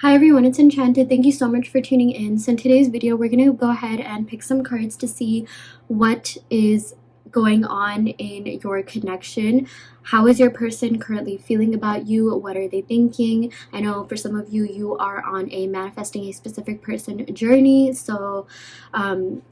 Hi everyone, it's Enchanted. Thank you so much for tuning in. So in today's video, we're going to go ahead and pick some cards to see what is going on in your connection. How is your person currently feeling about you? What are they thinking? I know for some of you, you are on a manifesting a specific person journey. So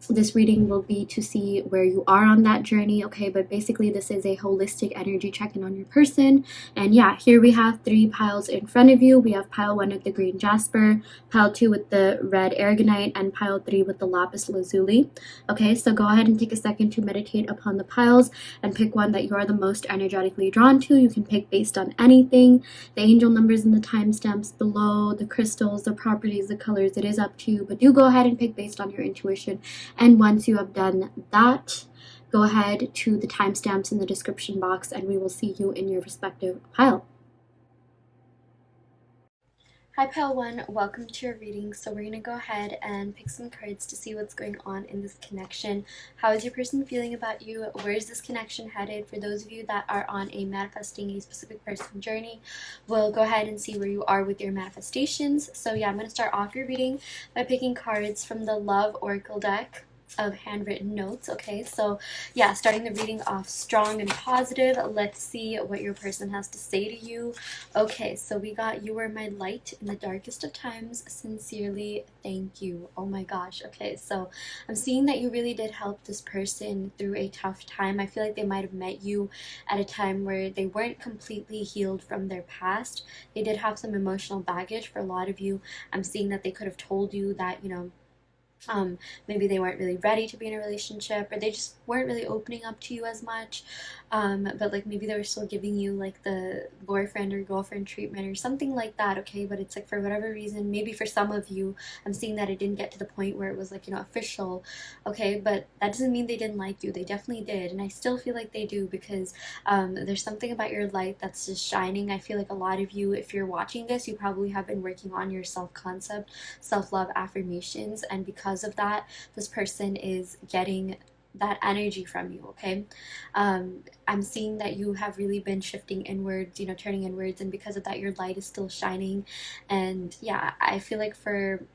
this reading will be to see where you are on that journey. Okay, but basically this is a holistic energy check-in on your person. And yeah, here we have 3 piles in front of you. We have pile 1 with the green Jasper, pile 2 with the red Aragonite, and pile 3 with the Lapis Lazuli. Okay, so go ahead and take a second to meditate upon the piles and pick one that you are the most energetically drawn to. You can pick based on anything. The angel numbers and the timestamps below, the crystals, the properties, the colors, it is up to you. But do go ahead and pick based on your intuition. And once you have done that, go ahead to the timestamps in the description box and we will see you in your respective pile. Hi Pile 1, welcome to your reading. So we're going to go ahead and pick some cards to see what's going on in this connection. How is your person feeling about you? Where is this connection headed? For those of you that are on a manifesting a specific person journey, we'll go ahead and see where you are with your manifestations. So yeah, I'm going to start off your reading by picking cards from the Love Oracle deck of handwritten notes. Okay, so yeah, starting the reading off strong and positive. Let's see what your person has to say to you. Okay, so we got "You were my light in the darkest of times, sincerely, thank you." Oh my gosh. Okay, so I'm seeing that you really did help this person through a tough time. I feel like they might have met you at a time where they weren't completely healed from their past. They did have some emotional baggage. For a lot of you, I'm seeing that they could have told you that, maybe they weren't really ready to be in a relationship, or they just weren't really opening up to you as much, but like maybe they were still giving you like the boyfriend or girlfriend treatment or something like that. Okay, but it's like for whatever reason, maybe for some of you, I'm seeing that it didn't get to the point where it was like, official. Okay, but that doesn't mean they didn't like you. They definitely did, and I still feel like they do, because there's something about your light that's just shining. I feel like a lot of you, if you're watching this, you probably have been working on your self-concept, self-love affirmations, and because of that, this person is getting that energy from you. Okay, I'm seeing that you have really been shifting inwards, turning inwards, and because of that, your light is still shining. And yeah, I feel like for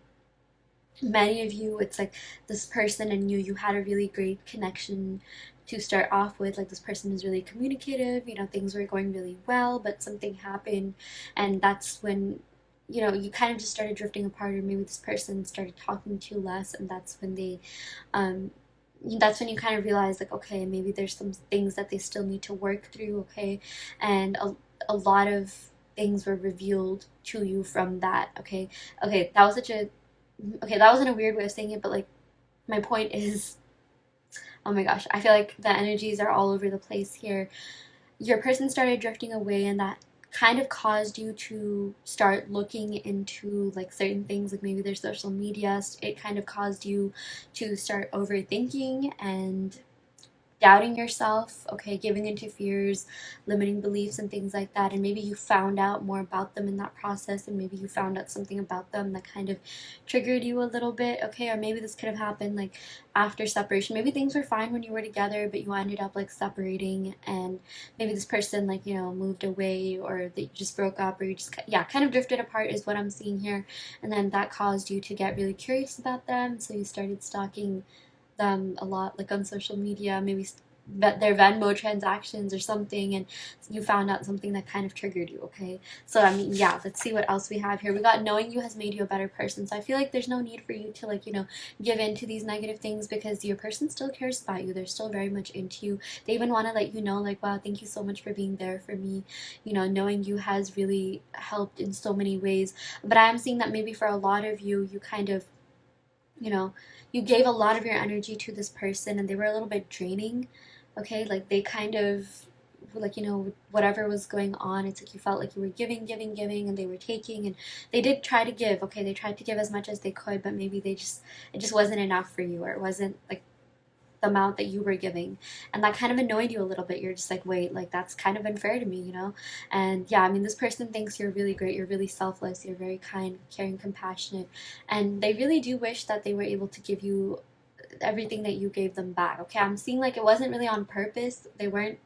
many of you, it's like this person and you had a really great connection to start off with. Like, this person is really communicative, things were going really well, but something happened, and that's when you kind of just started drifting apart, or maybe this person started talking to you less, and um that's when you kind of realize, like, okay, maybe there's some things that they still need to work through. Okay, and a lot of things were revealed to you from that. Okay, that was such a okay, that wasn't a weird way of saying it, but like, my point is, oh my gosh, I feel like the energies are all over the place here. Your person started drifting away, and that kind of caused you to start looking into like certain things, like maybe their social media. It kind of caused you to start overthinking and doubting yourself, okay, giving into fears, limiting beliefs, and things like that. And maybe you found out more about them in that process, and maybe you found out something about them that kind of triggered you a little bit, okay? Or maybe this could have happened like after separation. Maybe things were fine when you were together, but you ended up like separating, and maybe this person, like, moved away, or that you just broke up, or you just, yeah, kind of drifted apart, is what I'm seeing here. And then that caused you to get really curious about them, so you started stalking them a lot, like on social media, maybe their Venmo transactions or something, and you found out something that kind of triggered you. Okay, so I mean, yeah, let's see what else we have here. We got "Knowing you has made you a better person." So I feel like there's no need for you to, like, give in to these negative things, because your person still cares about you. They're still very much into you. They even want to let you know, like, wow, thank you so much for being there for me. Knowing you has really helped in so many ways. But I am seeing that maybe for a lot of you, you kind of, you know, you gave a lot of your energy to this person, and they were a little bit draining. Okay, like they kind of, like, whatever was going on, it's like you felt like you were giving, giving, giving, and they were taking, and they did try to give. Okay, they tried to give as much as they could, but maybe it just wasn't enough for you, or it wasn't like the amount that you were giving, and that kind of annoyed you a little bit. You're just like, wait, like, that's kind of unfair to me. And yeah, I mean, this person thinks you're really great, you're really selfless, you're very kind, caring, compassionate, and they really do wish that they were able to give you everything that you gave them back. Okay, I'm seeing like it wasn't really on purpose. They weren't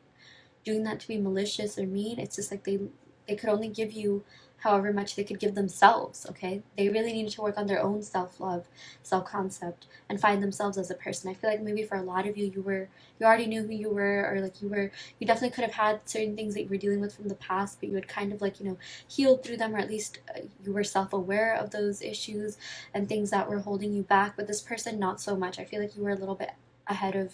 doing that to be malicious or mean. It's just like they could only give you however much they could give themselves, okay? They really needed to work on their own self-love, self-concept, and find themselves as a person. I feel like maybe for a lot of you, you already knew who you were, or like you definitely could have had certain things that you were dealing with from the past, but you had kind of like, healed through them, or at least you were self-aware of those issues and things that were holding you back. But this person, not so much. I feel like you were a little bit ahead of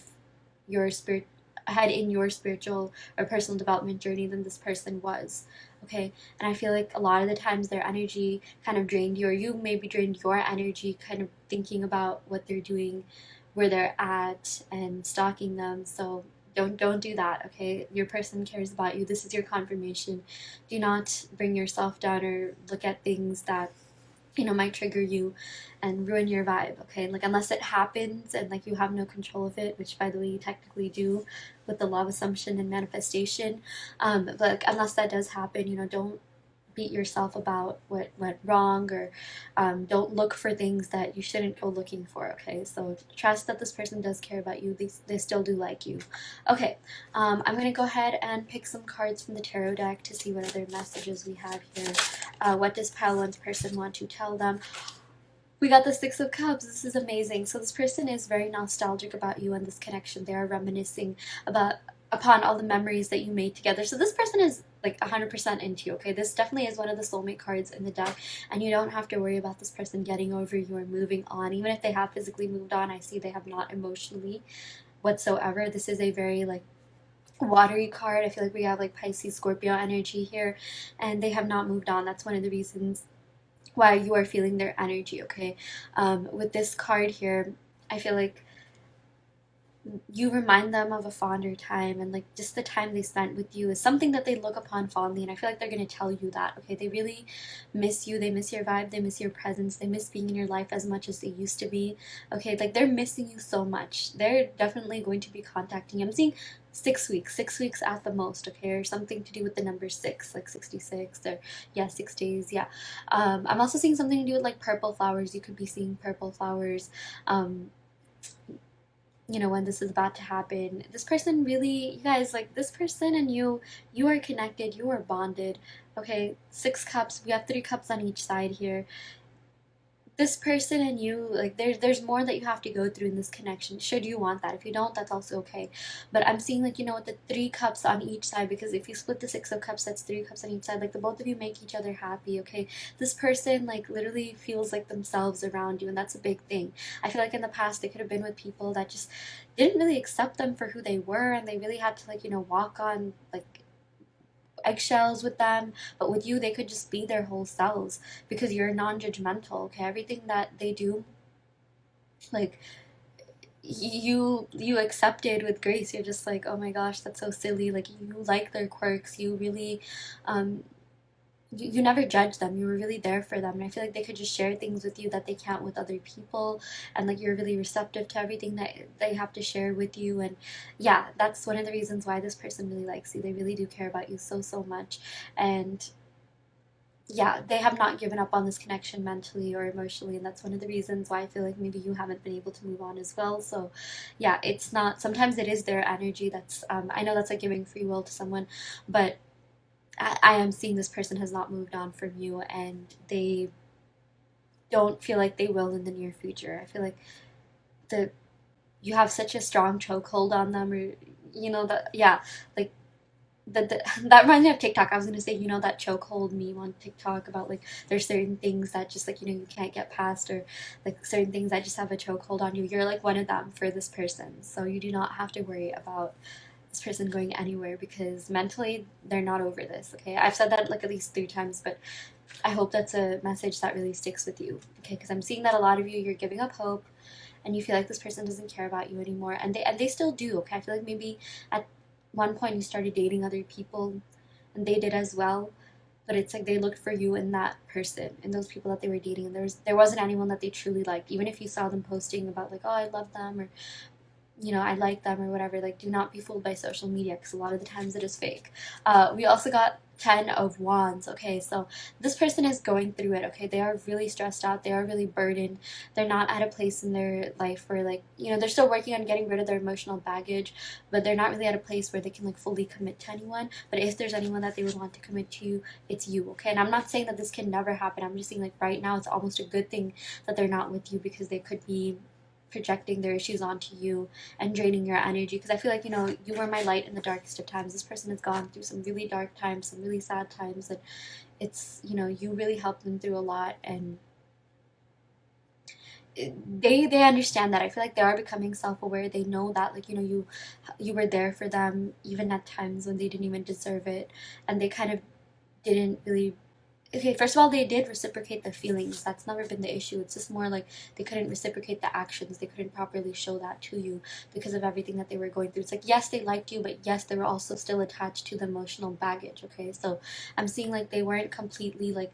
your spirit, ahead in your spiritual or personal development journey than this person was, okay? And I feel like a lot of the times their energy kind of drained you, or you maybe drained your energy kind of thinking about what they're doing, where they're at, and stalking them. So don't do that, okay? Your person cares about you. This is your confirmation. Do not bring yourself down or look at things that might trigger you and ruin your vibe, okay? Like, unless it happens and like you have no control of it, which by the way you technically do with the law of assumption and manifestation, but like, unless that does happen, don't beat yourself about what went wrong, or don't look for things that you shouldn't go looking for, okay? So trust that this person does care about you. They still do like you. Okay, I'm gonna go ahead and pick some cards from the tarot deck to see what other messages we have here. What does pile one's person want to tell them? We got the Six of Cups. This is amazing. So this person is very nostalgic about you and this connection. They are reminiscing upon all the memories that you made together. So this person is like 100% into you, okay? This definitely is one of the soulmate cards in the deck, and you don't have to worry about this person getting over you or moving on. Even if they have physically moved on, I see they have not emotionally whatsoever. This is a very like watery card. I feel like we have like Pisces, Scorpio energy here, and they have not moved on. That's one of the reasons why you are feeling their energy, okay? With this card here, I feel like you remind them of a fonder time, and like just the time they spent with you is something that they look upon fondly, and I feel like they're going to tell you that, okay? They really miss you. They miss your vibe. They miss your presence. They miss being in your life as much as they used to be, okay? Like, they're missing you so much. They're definitely going to be contacting you. I'm seeing 6 weeks at the most, okay? Or something to do with the number 6, like 66, or yeah, 6 days, yeah. I'm also seeing something to do with like purple flowers. You could be seeing purple flowers when this is about to happen. This person really, you guys, like, this person and you are connected, you are bonded, okay? 6 cups, we have 3 cups on each side here. This person and you, like, there's more that you have to go through in this connection, should you want that. If you don't, that's also okay. But I'm seeing, like, with the 3 cups on each side, because if you split the 6 of cups, that's 3 cups on each side. Like, the both of you make each other happy, okay? This person, like, literally feels like themselves around you, and that's a big thing. I feel like in the past they could have been with people that just didn't really accept them for who they were, and they really had to, like, walk on like eggshells with them. But with you, they could just be their whole selves, because you're non-judgmental, okay? Everything that they do, like, you accepted with grace. You're just like, oh my gosh, that's so silly. Like, you like their quirks. You really you never judge them. You were really there for them, and I feel like they could just share things with you that they can't with other people, and like, you're really receptive to everything that they have to share with you. And yeah, that's one of the reasons why this person really likes you. They really do care about you so much. And yeah, they have not given up on this connection mentally or emotionally, and that's one of the reasons why I feel like maybe you haven't been able to move on as well. So yeah, it's not, sometimes it is their energy that's I know that's like giving free will to someone, but I am seeing this person has not moved on from you, and they don't feel like they will in the near future. I feel like the you have such a strong chokehold on them, or that, yeah, like that reminds me of TikTok. I was gonna say, that chokehold meme on TikTok about like there's certain things that just like you can't get past, or like certain things that just have a chokehold on you. You're like one of them for this person, so you do not have to worry about this person going anywhere, because mentally they're not over this, okay? I've said that like at least 3 times, but I hope that's a message that really sticks with you, okay? Because I'm seeing that a lot of you're giving up hope, and you feel like this person doesn't care about you anymore, and they still do, okay? I feel like maybe at one point you started dating other people, and they did as well, but it's like they looked for you in that person, in those people that they were dating, and there wasn't anyone that they truly liked. Even if you saw them posting about like, oh, I love them, or I like them, or whatever, like, do not be fooled by social media, because a lot of the times it is fake. We also got Ten of Wands. Okay, so this person is going through it. Okay, they are really stressed out, they are really burdened, they're not at a place in their life where, like, you know, they're still working on getting rid of their emotional baggage, but they're not really at a place where they can like fully commit to anyone. But if there's anyone that they would want to commit to, it's you. Okay, and I'm not saying that this can never happen, I'm just saying like right now it's almost a good thing that they're not with you, because they could be projecting their issues onto you and draining your energy. Because I feel like, you know, you were my light in the darkest of times. This person has gone through some really dark times, some really sad times, and it's, you know, you really helped them through a lot, and they understand that. I feel like they are becoming self-aware. They know that, like, you know, you were there for them even at times when they didn't even deserve it, and they kind of didn't really. Okay, first of all, they did reciprocate the feelings. That's never been the issue. It's just more like they couldn't reciprocate the actions. They couldn't properly show that to you because of everything that they were going through. It's like, yes, they liked you, but yes, they were also still attached to the emotional baggage. Okay, so I'm seeing like they weren't completely like,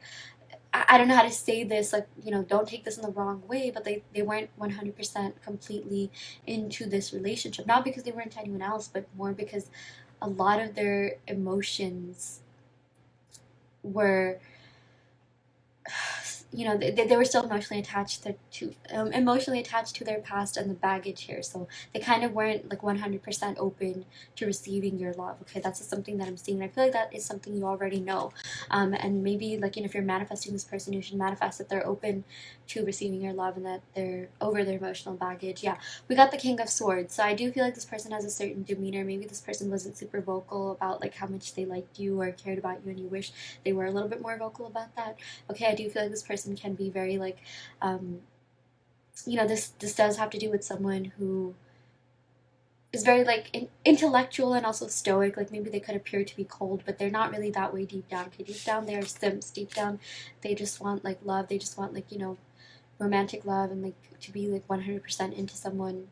I don't know how to say this, like, you know, don't take this in the wrong way, but they weren't 100% completely into this relationship. Not because they weren't to anyone else, but more because a lot of their emotions were, you know, they were still emotionally attached to their past and the baggage here, so they kind of weren't like 100% open to receiving your love. Okay, that's just something that I'm seeing, and I feel like that is something you already know. And maybe, like, you know, if you're manifesting this person, you should manifest that they're open to receiving your love and that they're over their emotional baggage. Yeah, we got the King of Swords, so I do feel like this person has a certain demeanor. Maybe this person wasn't super vocal about like how much they liked you or cared about you, and you wish they were a little bit more vocal about that. Okay, I do feel like this person can be very like, you know, this does have to do with someone who is very like intellectual and also stoic. Like, maybe they could appear to be cold, but they're not really that way deep down. Okay, deep down they are simps. Deep down they just want like love. They just want, like, you know, romantic love, and like to be like 100% into someone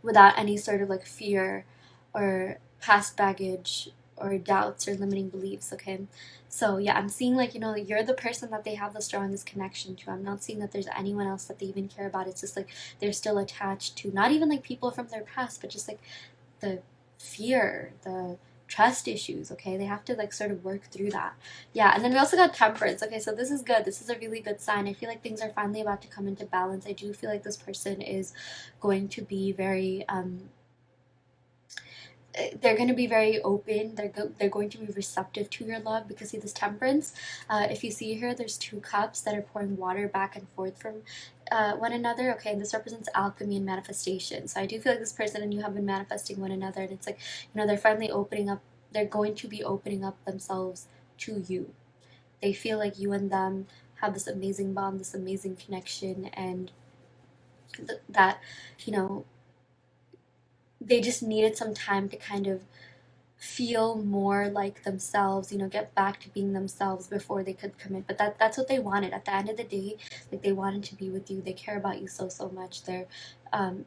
without any sort of like fear or past baggage or doubts or limiting beliefs. Okay, so yeah, I'm seeing like, you know, you're the person that they have the strongest connection to. I'm not seeing that there's anyone else that they even care about. It's just like they're still attached to not even like people from their past, but just like the fear, the trust issues. Okay, they have to like sort of work through that. Yeah, and then we also got Temperance. Okay, so this is good. This is a really good sign. I feel like things are finally about to come into balance. I do feel like this person is going to be very they're going to be very open. They're going to be receptive to your love, because see this Temperance, if you see here, there's two cups that are pouring water back and forth from one another. Okay, and this represents alchemy and manifestation. So I do feel like this person and you have been manifesting one another, and it's like, you know, they're finally opening up. They're going to be opening up themselves to you. They feel like you and them have this amazing bond, this amazing connection, and that, you know, they just needed some time to kind of feel more like themselves, you know, get back to being themselves before they could commit. But that's what they wanted at the end of the day. Like, they wanted to be with you. They care about you so much. They're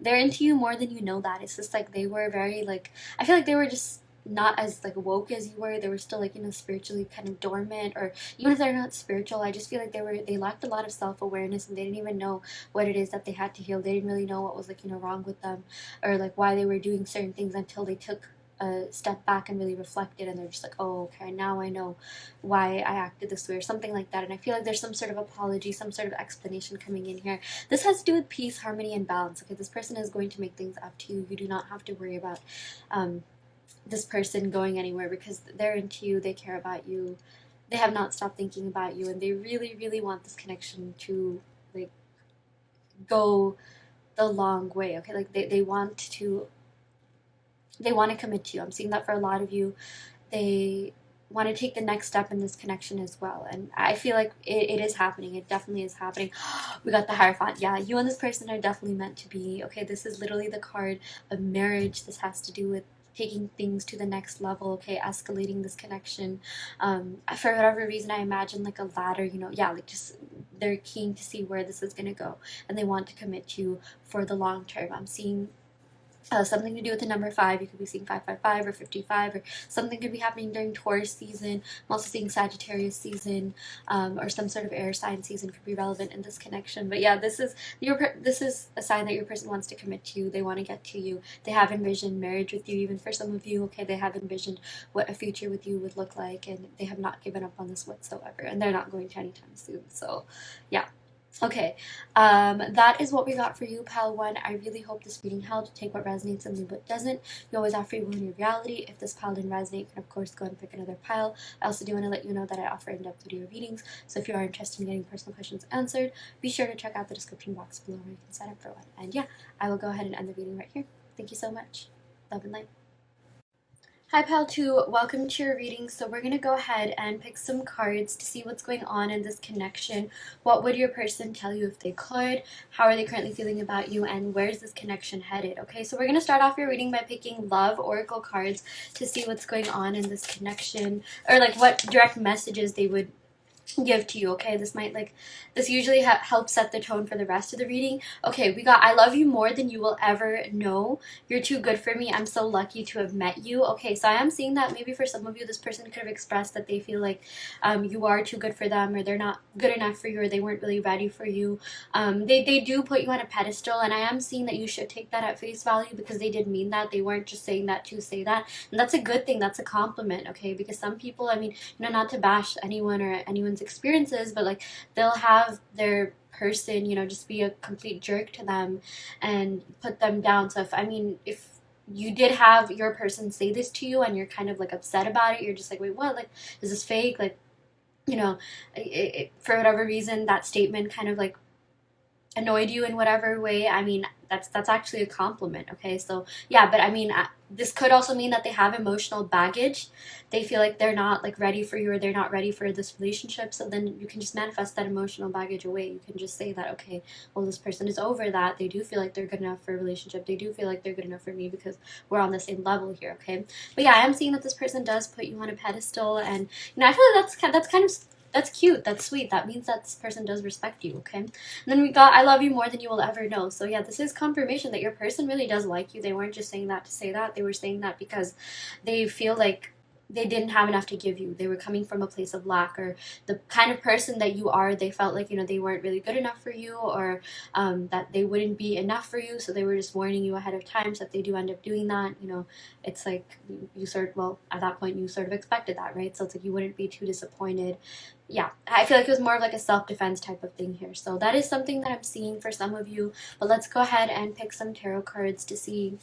into you more than you know that. It's just like they were very like, I feel like they were just not as like woke as you were. They were still like, you know, spiritually kind of dormant, or even if they're not spiritual, I just feel like they lacked a lot of self-awareness, and they didn't even know what it is that they had to heal. They didn't really know what was like, you know, wrong with them, or like why they were doing certain things, until they took a step back and really reflected, and they're just like, oh, okay, now I know why I acted this way, or something like that. And I feel like there's some sort of apology, some sort of explanation coming in here. This has to do with peace, harmony, and balance. Okay, this person is going to make things up to you. You do not have to worry about this person going anywhere, because they're into you, they care about you, they have not stopped thinking about you, and they really want this connection to like go the long way. Okay, like they want to commit to you. I'm seeing that for a lot of you. They want to take the next step in this connection as well, and I feel like it is happening. It definitely is happening. We got the Hierophant. Yeah, you and this person are definitely meant to be. Okay, this is literally the card of marriage. This has to do with taking things to the next level. Okay, escalating this connection. For whatever reason, I imagine like a ladder, you know. Yeah, like just they're keen to see where this is going to go, and they want to commit to you for the long term. I'm seeing Something to do with the number 5. You could be seeing 555 or 55, or something could be happening during Taurus season. I'm also seeing Sagittarius season, or some sort of air sign season could be relevant in this connection. But yeah, this is a sign that your person wants to commit to you. They want to get to you. They have envisioned marriage with you. Even for some of you, okay, they have envisioned what a future with you would look like, and they have not given up on this whatsoever, and they're not going to anytime soon. So yeah. Okay, that is what we got for you, pile 1. I really hope this reading helped. Take what resonates and leave what doesn't. You always have free will in your reality. If this pile didn't resonate, you can of course go and pick another pile. I also do want to let you know that I offer in-depth video readings, so if you are interested in getting personal questions answered, be sure to check out the description box below where you can sign up for one. And yeah, I will go ahead and end the reading right here. Thank you so much. Love and light. Hi Pal 2, welcome to your reading. So we're going to go ahead and pick some cards to see what's going on in this connection. What would your person tell you if they could? How are they currently feeling about you? And where's this connection headed? Okay, so we're going to start off your reading by picking love oracle cards to see what's going on in this connection, or like what direct messages they would give to you. Okay, this usually helps set the tone for the rest of the reading. Okay, we got I love you more than you will ever know. You're too good for me. I'm so lucky to have met you. Okay, so I am seeing that maybe for some of you this person could have expressed that they feel like you are too good for them, or they're not good enough for you, or they weren't really ready for you. They do put you on a pedestal, and I am seeing that you should take that at face value, because they did mean that. They weren't just saying that to say that, and that's a good thing. That's a compliment. Okay, because some people, I mean, not to bash anyone or anyone's experiences, but like they'll have their person, just be a complete jerk to them and put them down. So if you did have your person say this to you and you're kind of like upset about it, you're just like, wait, what? Like, is this fake? Like, for whatever reason, that statement kind of like annoyed you in whatever way. I mean, that's actually a compliment. Okay, so yeah, but I mean, this could also mean that they have emotional baggage. They feel like they're not like ready for you, or they're not ready for this relationship. So then you can just manifest that emotional baggage away. You can just say that, okay, well, this person is over that. They do feel like they're good enough for a relationship. They do feel like they're good enough for me, because we're on the same level here. Okay, but yeah, I am seeing that this person does put you on a pedestal, and I feel like that's kind of, that's cute, that's sweet. That means that this person does respect you. Okay, and then we got I love you more than you will ever know. So yeah, this is confirmation that your person really does like you. They weren't just saying that to say that. They were saying that because they feel like they didn't have enough to give you. They were coming from a place of lack, or the kind of person that you are, they felt like, they weren't really good enough for you, or that they wouldn't be enough for you. So they were just warning you ahead of time, so if they do end up doing that, it's like at that point you sort of expected that, right? So it's like you wouldn't be too disappointed. Yeah, I feel like it was more of like a self-defense type of thing here. So that is something that I'm seeing for some of you. But let's go ahead and pick some tarot cards to see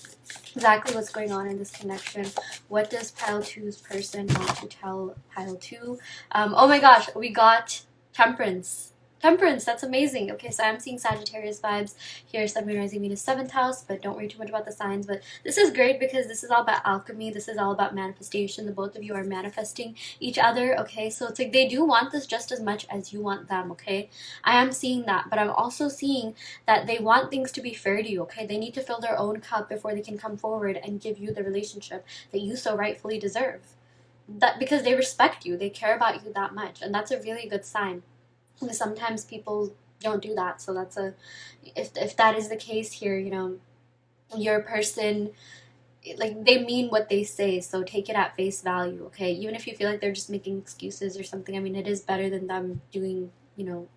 exactly what's going on in this connection. What does pile 2's person want to tell pile 2? Oh my gosh, we got Temperance. Temperance, that's amazing. Okay, so I'm seeing Sagittarius vibes here. Sun, Moon, Rising, Venus, 7th house, but don't worry too much about the signs. But this is great because this is all about alchemy. This is all about manifestation. The both of you are manifesting each other, okay? So it's like they do want this just as much as you want them, okay? I am seeing that, but I'm also seeing that they want things to be fair to you, okay? They need to fill their own cup before they can come forward and give you the relationship that you so rightfully deserve. That because they respect you, they care about you that much, and that's a really good sign. Because sometimes people don't do that. So that's if that is the case here, your person, like, they mean what they say, so take it at face value, okay? Even if you feel like they're just making excuses or something, I mean, it is better than them doing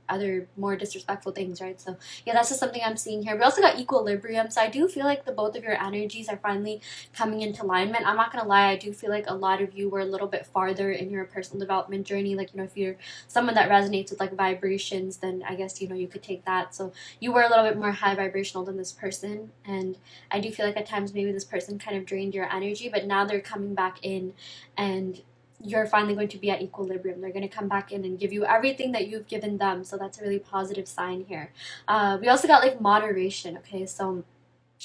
other more disrespectful things, right? So yeah, that's just something I'm seeing here. We also got equilibrium, so I do feel like the both of your energies are finally coming into alignment. I'm not gonna lie, I do feel like a lot of you were a little bit farther in your personal development journey. Like, if you're someone that resonates with like vibrations, then I guess you could take that. So you were a little bit more high vibrational than this person, and I do feel like at times maybe this person kind of drained your energy, but now they're coming back in, and you're finally going to be at equilibrium. They're going to come back in and give you everything that you've given them. So that's a really positive sign here. We also got like moderation. Okay, so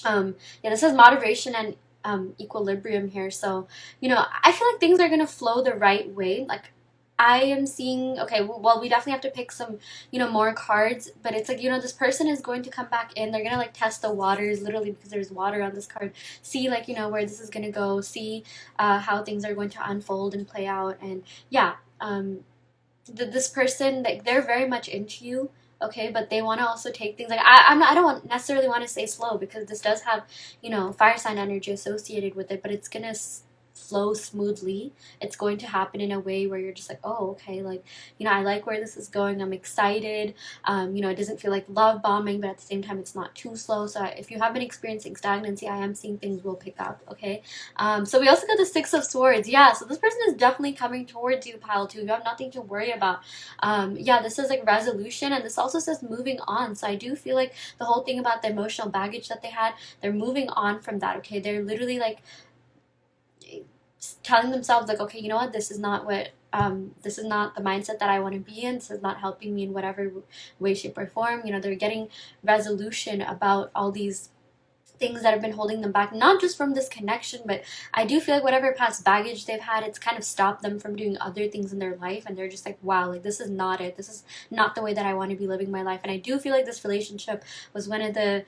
yeah, this is moderation and equilibrium here. So I feel like things are going to flow the right way. Like, I am seeing, okay, well, we definitely have to pick some, more cards, but it's like, this person is going to come back in. They're going to like test the waters, literally, because there's water on this card. See, like, where this is going to go. See how things are going to unfold and play out. And yeah, this person, like, they're very much into you. okay, but they want to also take things like I don't necessarily want to say slow, because this does have, fire sign energy associated with it, but it's gonna flow smoothly. It's going to happen in a way where you're just like, oh, okay, like, I like where this is going. I'm excited. It doesn't feel like love bombing, but at the same time, it's not too slow. So if you have been experiencing stagnancy, I am seeing things will pick up, okay? So we also got the Six of Swords. Yeah, so this person is definitely coming towards you, pile two. You have nothing to worry about. Yeah, this is like resolution, and this also says moving on. So I do feel like the whole thing about the emotional baggage that they had, they're moving on from that, okay? They're literally like telling themselves like, okay, you know what, this is not the mindset that I want to be in. This is not helping me in whatever way, shape, or form. They're getting resolution about all these things that have been holding them back, not just from this connection, but I do feel like whatever past baggage they've had, it's kind of stopped them from doing other things in their life, and they're just like, wow, like, this is not it. This is not the way that I want to be living my life. And I do feel like this relationship was one of the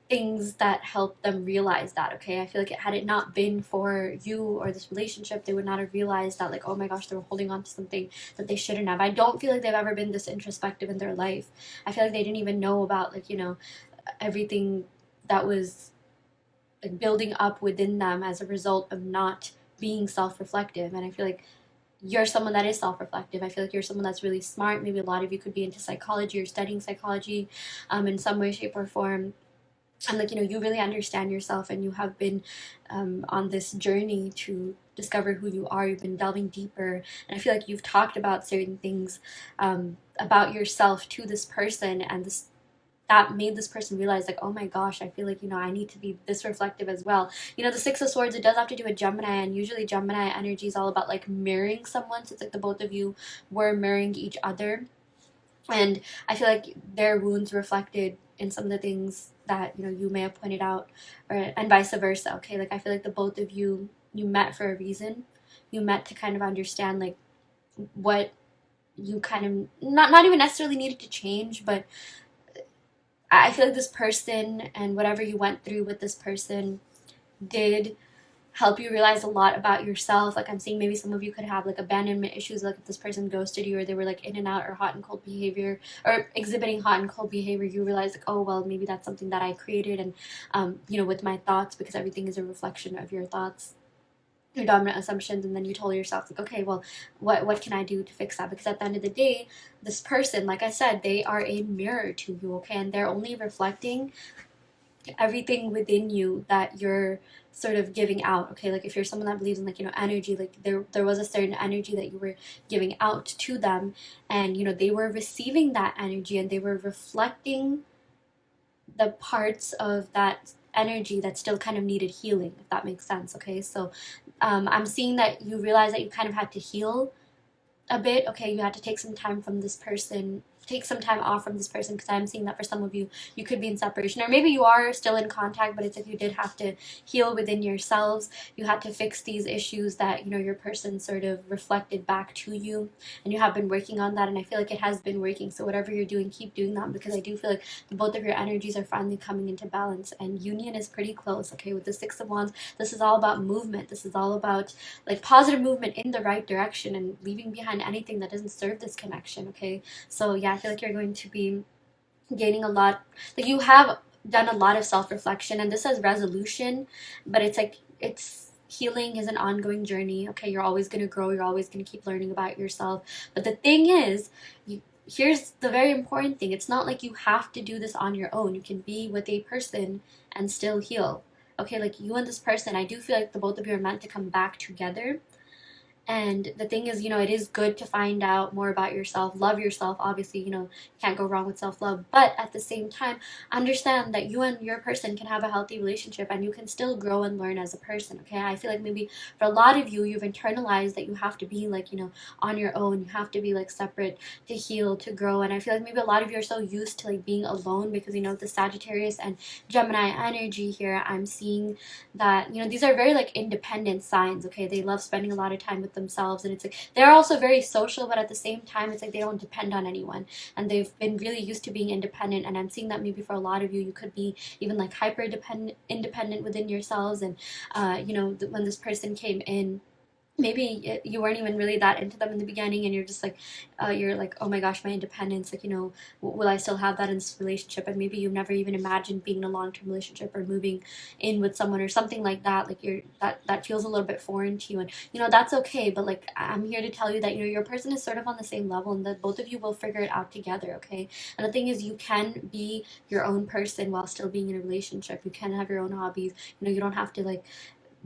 things that helped them realize that, okay? I feel like had it not been for you or this relationship, they would not have realized that, like, oh my gosh, they were holding on to something that they shouldn't have. I don't feel like they've ever been this introspective in their life. I feel like they didn't even know about, like, everything that was like building up within them as a result of not being self-reflective. And I feel like you're someone that is self-reflective. I feel like you're someone that's really smart. Maybe a lot of you could be into psychology or studying psychology in some way, shape, or form. And like, you really understand yourself, and you have been on this journey to discover who you are. You've been delving deeper, and I feel like you've talked about certain things about yourself to this person, and that made this person realize, like, oh my gosh, I feel like, I need to be this reflective as well. The Six of Swords, it does have to do with Gemini, and usually Gemini energy is all about like mirroring someone. So it's like the both of you were mirroring each other, and I feel like their wounds reflected in some of the things that you may have pointed out, and vice versa, okay? Like, I feel like the both of you met for a reason. You met to kind of understand like what you kind of not even necessarily needed to change, but I feel like this person and whatever you went through with this person did help you realize a lot about yourself. Like, I'm seeing maybe some of you could have like abandonment issues, like if this person ghosted you, or they were like in and out, or hot and cold behavior, or exhibiting hot and cold behavior. You realize like, oh well, maybe that's something that I created, and with my thoughts, because everything is a reflection of your thoughts, your dominant assumptions. And then you told yourself like, okay, well, what can I do to fix that? Because at the end of the day, this person, like I said, they are a mirror to you, okay? And they're only reflecting everything within you that you're sort of giving out, okay? Like, if you're someone that believes in like, energy, like there was a certain energy that you were giving out to them, and they were receiving that energy, and they were reflecting the parts of that energy that still kind of needed healing, if that makes sense, okay? So I'm seeing that you realize that you kind of had to heal a bit, okay? You had to take some time from this person, take some time off from this person, because I'm seeing that for some of you, you could be in separation, or maybe you are still in contact, but it's like you did have to heal within yourselves. You had to fix these issues that your person sort of reflected back to you, and you have been working on that, and I feel like it has been working. So whatever you're doing, keep doing that, because I do feel like both of your energies are finally coming into balance, and union is pretty close, okay? With the Six of Wands, this is all about movement. This is all about like positive movement in the right direction, and leaving behind anything that doesn't serve this connection, okay? So yeah, I feel like you're going to be gaining a lot. Like, you have done a lot of self-reflection, and this says resolution, but it's like, it's healing is an ongoing journey, okay? You're always going to grow. You're always going to keep learning about yourself. But the thing is, here's the very important thing. It's not like you have to do this on your own. You can be with a person and still heal, okay? Like, you and this person, I do feel like the both of you are meant to come back together. And the thing is, it is good to find out more about yourself, love yourself. Obviously, you can't go wrong with self-love. But at the same time, understand that you and your person can have a healthy relationship, and you can still grow and learn as a person, okay? I feel like maybe for a lot of you, you've internalized that you have to be like, on your own. You have to be like separate to heal, to grow. And I feel like maybe a lot of you are so used to like being alone, because, the Sagittarius and Gemini energy here, I'm seeing that, these are very like independent signs, okay? They love spending a lot of time with themselves, and it's like they're also very social, but at the same time, it's like they don't depend on anyone, and they've been really used to being independent. And I'm seeing that maybe for a lot of you, you could be even like hyper independent within yourselves. And when this person came in, maybe you weren't even really that into them in the beginning, and you're like, oh my gosh, my independence, like, will I still have that in this relationship? And maybe you've never even imagined being in a long-term relationship or moving in with someone or something like that. Like, that feels a little bit foreign to you, and that's okay. But like, I'm here to tell you that your person is sort of on the same level, and that both of you will figure it out together, okay? And the thing is, you can be your own person while still being in a relationship. You can have your own hobbies. You don't have to like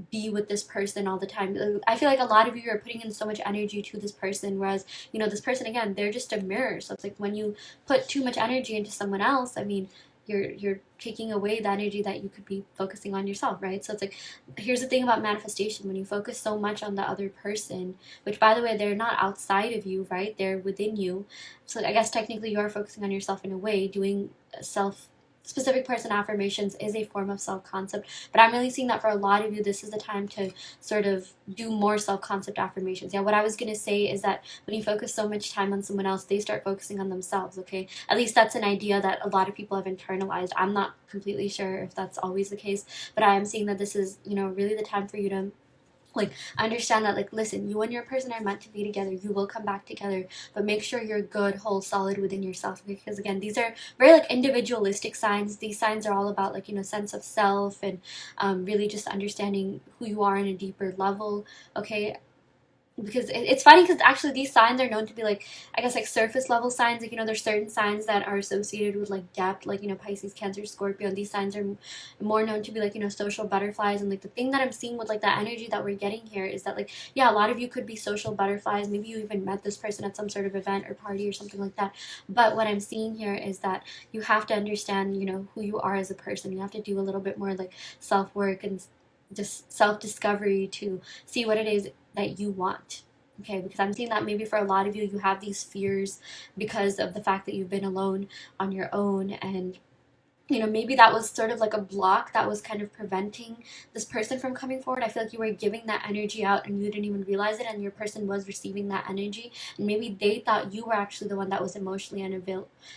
be with this person all the time. I feel like a lot of you are putting in so much energy to this person, whereas this person, again, they're just a mirror. So it's like, when you put too much energy into someone else, I mean, you're taking away the energy that you could be focusing on yourself, right? So it's like, here's the thing about manifestation: when you focus so much on the other person, which, by the way, they're not outside of you, right? They're within you. So I guess technically you are focusing on yourself in a way. Doing self specific person affirmations is a form of self-concept, but I'm really seeing that for a lot of you, this is the time to sort of do more self-concept affirmations. Yeah, what I was going to say is that when you focus so much time on someone else, they start focusing on themselves, okay? At least that's an idea that a lot of people have internalized. I'm not completely sure if that's always the case, but I am seeing that this is really the time for you to like understand that, like, listen, you and your person are meant to be together. You will come back together, but make sure you're good, whole, solid within yourself, because again, these are very like individualistic signs. These signs are all about like sense of self, and really just understanding who you are on a deeper level, okay? Because it's funny, because actually these signs are known to be like, I guess, like surface level signs. Like, there's certain signs that are associated with like depth, like Pisces, Cancer, Scorpio, and these signs are more known to be like social butterflies. And like, the thing that I'm seeing with like the energy that we're getting here is that, like, yeah, a lot of you could be social butterflies. Maybe you even met this person at some sort of event or party or something like that. But what I'm seeing here is that you have to understand who you are as a person. You have to do a little bit more like self work and just self discovery to see what it is that you want. Okay, because I'm seeing that maybe for a lot of you, you have these fears because of the fact that you've been alone on your own, and maybe that was sort of like a block that was kind of preventing this person from coming forward. I feel like you were giving that energy out and you didn't even realize it, and your person was receiving that energy, and maybe they thought you were actually the one that was emotionally